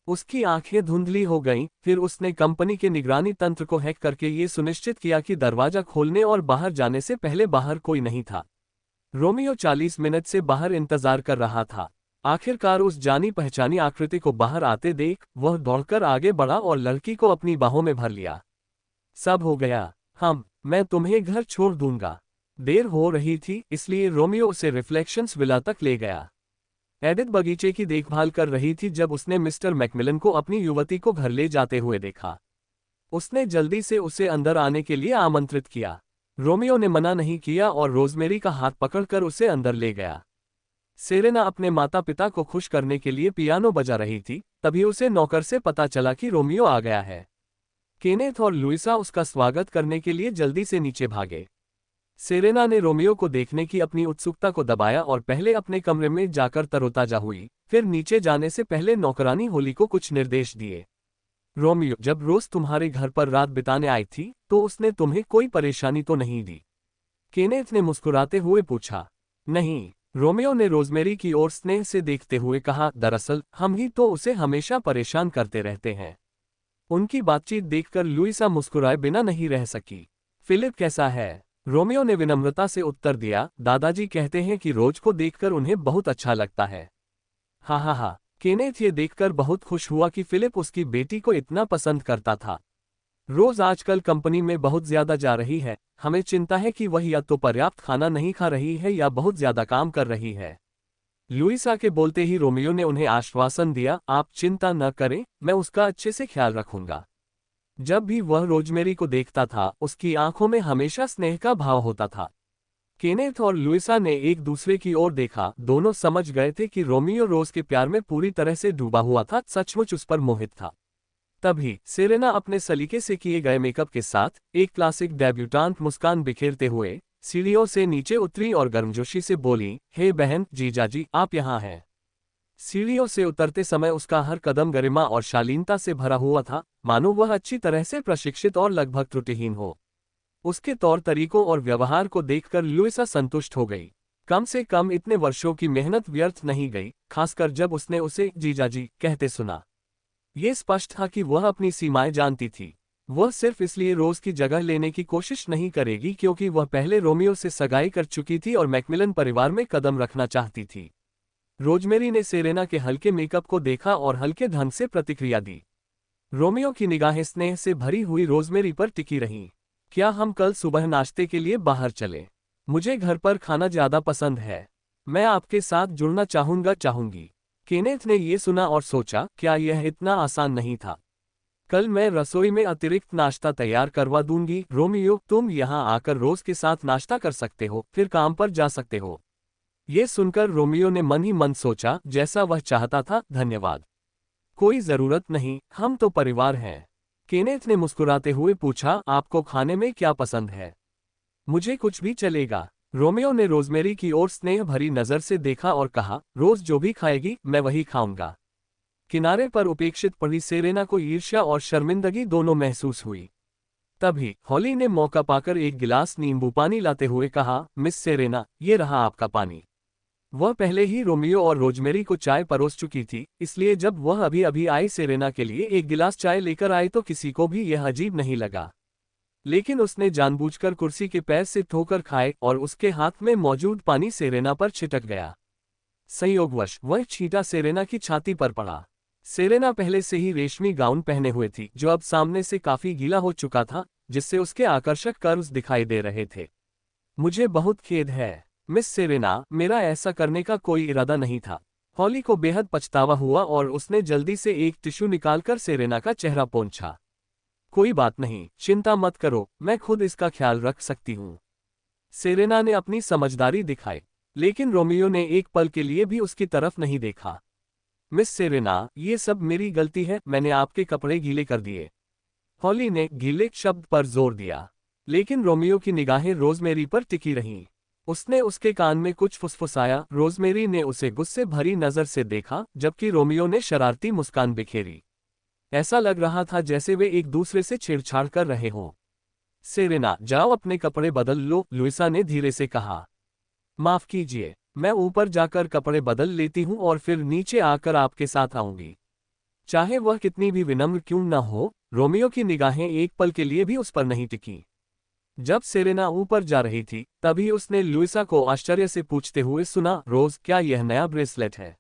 उसकी आंखें धुंधली हो गईं, फिर उसने कंपनी के निगरानी तंत्र को हैक करके ये सुनिश्चित किया कि दरवाजा खोलने और बाहर जाने से पहले बाहर कोई नहीं था। रोमियो 40 मिनट से बाहर इंतजार कर रहा था। आखिरकार उस जानी पहचानी आकृति को बाहर आते देख वह दौड़कर आगे बढ़ा और लड़की को अपनी बाहों में भर लिया। सब हो गया। मैं तुम्हें घर छोड़ दूंगा। देर हो रही थी, इसलिए रोमियो उसे रिफ्लेक्शंस विला तक ले गया। एडिथ बगीचे की देखभाल कर रही थी जब उसने मिस्टर मैकमिलन को अपनी युवती को घर ले जाते हुए देखा। उसने जल्दी से उसे अंदर आने के लिए आमंत्रित किया। रोमियो ने मना नहीं किया और रोजमेरी का हाथ पकड़कर उसे अंदर ले गया। सेरेना अपने माता पिता को खुश करने के लिए पियानो बजा रही थी, तभी उसे नौकर से पता चला कि रोमियो आ गया है। केनेथ और लुइसा उसका स्वागत करने के लिए जल्दी से नीचे भागे। सेरेना ने रोमियो को देखने की अपनी उत्सुकता को दबाया और पहले अपने कमरे में जाकर तरोताजा हुई, फिर नीचे जाने से पहले नौकरानी होली को कुछ निर्देश दिए। रोमियो, जब रोज तुम्हारे घर पर रात बिताने आई थी, तो उसने तुम्हें कोई परेशानी तो नहीं दी? केनेथ ने मुस्कुराते हुए पूछा। नहीं, रोमियो ने रोजमेरी की ओर स्नेह से देखते हुए कहा, दरअसल हम ही तो उसे हमेशा परेशान करते रहते हैं। उनकी बातचीत देखकर लुइसा मुस्कुराए बिना नहीं रह सकी। फिलिप कैसा है? रोमियो ने विनम्रता से उत्तर दिया, दादाजी कहते हैं कि रोज को देखकर उन्हें बहुत अच्छा लगता है। हा हा हा। केनेथ ये देखकर बहुत खुश हुआ कि फिलिप उसकी बेटी को इतना पसंद करता था। रोज आजकल कंपनी में बहुत ज्यादा जा रही है, हमें चिंता है कि वह या तो पर्याप्त खाना नहीं खा रही है या बहुत ज्यादा काम कर रही है। लुइसा के बोलते ही रोमियो ने उन्हें आश्वासन दिया, आप चिंता न करें, मैं उसका अच्छे से ख्याल रखूंगा। जब भी वह रोजमेरी को देखता था, उसकी आंखों में हमेशा स्नेह का भाव होता था। केनेथ और लुइसा ने एक दूसरे की ओर देखा, दोनों समझ गए थे कि रोमियो रोज के प्यार में पूरी तरह से डूबा हुआ था, सचमुच उस पर मोहित था। तभी सेरेना अपने सलीके से किए गए मेकअप के साथ एक क्लासिक डेब्यूटांट मुस्कान बिखेरते हुए सीढ़ियों से नीचे उतरी और गर्मजोशी से बोली, हे बहन, जीजाजी आप यहाँ हैं। सीढ़ियों से उतरते समय उसका हर कदम गरिमा और शालीनता से भरा हुआ था, मानो वह अच्छी तरह से प्रशिक्षित और लगभग त्रुटिहीन हो। उसके तौर तरीकों और व्यवहार को देखकर लुइसा संतुष्ट हो गई। कम से कम इतने वर्षों की मेहनत व्यर्थ नहीं गई, खासकर जब उसने उसे जीजाजी कहते सुना। ये स्पष्ट था कि वह अपनी सीमाएं जानती थी। वह सिर्फ इसलिए रोज की जगह लेने की कोशिश नहीं करेगी क्योंकि वह पहले रोमियो से सगाई कर चुकी थी और मैकमिलन परिवार में कदम रखना चाहती थी। रोजमेरी ने सेरेना के हल्के मेकअप को देखा और हल्के ढंग से प्रतिक्रिया दी। रोमियो की निगाहें स्नेह से भरी हुई रोजमेरी पर टिकी रहीं। क्या हम कल सुबह नाश्ते के लिए बाहर चलें? मुझे घर पर खाना ज्यादा पसंद है। मैं आपके साथ जुड़ना चाहूंगी। केनेथ ने ये सुना और सोचा, क्या यह इतना आसान नहीं था? कल मैं रसोई में अतिरिक्त नाश्ता तैयार करवा दूंगी। रोमियो, तुम यहाँ आकर रोज के साथ नाश्ता कर सकते हो, फिर काम पर जा सकते हो। ये सुनकर रोमियो ने मन ही मन सोचा, जैसा वह चाहता था, धन्यवाद। कोई जरूरत नहीं, हम तो परिवार हैं। केनेथ ने मुस्कुराते हुए पूछा, आपको खाने में क्या पसंद है? मुझे कुछ भी चलेगा। रोमियो ने रोजमेरी की ओर स्नेह भरी नजर से देखा और कहा, रोज जो भी खाएगी मैं वही खाऊंगा। किनारे पर उपेक्षित पड़ी सेरेना को ईर्ष्या और शर्मिंदगी दोनों महसूस हुई। तभी हॉली ने मौका पाकर एक गिलास नींबू पानी लाते हुए कहा, मिस सेरेना, ये रहा आपका पानी। वह पहले ही रोमियो और रोजमेरी को चाय परोस चुकी थी, इसलिए जब वह अभी अभी आई सेरेना के लिए एक गिलास चाय लेकर आई तो किसी को भी यह अजीब नहीं लगा। लेकिन उसने जानबूझकर कुर्सी के पैर से ठोकर खाए और उसके हाथ में मौजूद पानी सेरेना पर छिटक गया। संयोगवश वह छींटा सेरेना की छाती पर पड़ा। सेरेना पहले से ही रेशमी गाउन पहने हुए थी, जो अब सामने से काफी गीला हो चुका था, जिससे उसके आकर्षक कर्व्स दिखाई दे रहे थे। मुझे बहुत खेद है मिस सेरेना, मेरा ऐसा करने का कोई इरादा नहीं था। हॉली को बेहद पछतावा हुआ और उसने जल्दी से एक टिश्यू निकालकर सेरेना का चेहरा पोंछा। कोई बात नहीं, चिंता मत करो, मैं खुद इसका ख्याल रख सकती हूँ। सेरेना ने अपनी समझदारी दिखाई, लेकिन रोमियो ने एक पल के लिए भी उसकी तरफ नहीं देखा। मिस सेरेना, ये सब मेरी गलती है, मैंने आपके कपड़े गीले कर दिए। हॉली ने गीले शब्द पर जोर दिया, लेकिन रोमियो की निगाहें रोजमेरी पर टिकी रहीं। उसने उसके कान में कुछ फुसफुसाया। रोजमेरी ने उसे गुस्से भरी नजर से देखा, जबकि रोमियो ने शरारती मुस्कान बिखेरी। ऐसा लग रहा था जैसे वे एक दूसरे से छेड़छाड़ कर रहे हों। सेरेना, जाओ अपने कपड़े बदल लो, लुइसा ने धीरे से कहा। माफ कीजिए, मैं ऊपर जाकर कपड़े बदल लेती हूँ और फिर नीचे आकर आपके साथ आऊंगी। चाहे वह कितनी भी विनम्र क्यों न हो, रोमियो की निगाहें एक पल के लिए भी उस पर नहीं टिकी। जब सेरेना ऊपर जा रही थी, तभी उसने लुइसा को आश्चर्य से पूछते हुए सुना, रोज, क्या यह नया ब्रेसलेट है?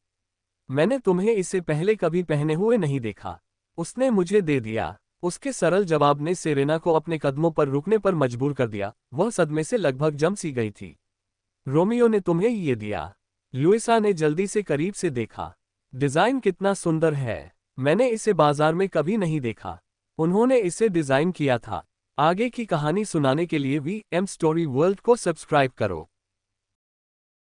मैंने तुम्हें इसे पहले कभी पहने हुए नहीं देखा। उसने मुझे दे दिया। उसके सरल जवाब ने सेरेना को अपने कदमों पर रुकने पर मजबूर कर दिया। वह सदमे से लगभग जम सी गई थी। रोमियो ने तुम्हें ये दिया? लुइसा ने जल्दी से करीब से देखा। डिजाइन कितना सुंदर है, मैंने इसे बाजार में कभी नहीं देखा। उन्होंने इसे डिजाइन किया था। आगे की कहानी सुनाने के लिए VM स्टोरी वर्ल्ड को सब्सक्राइब करो।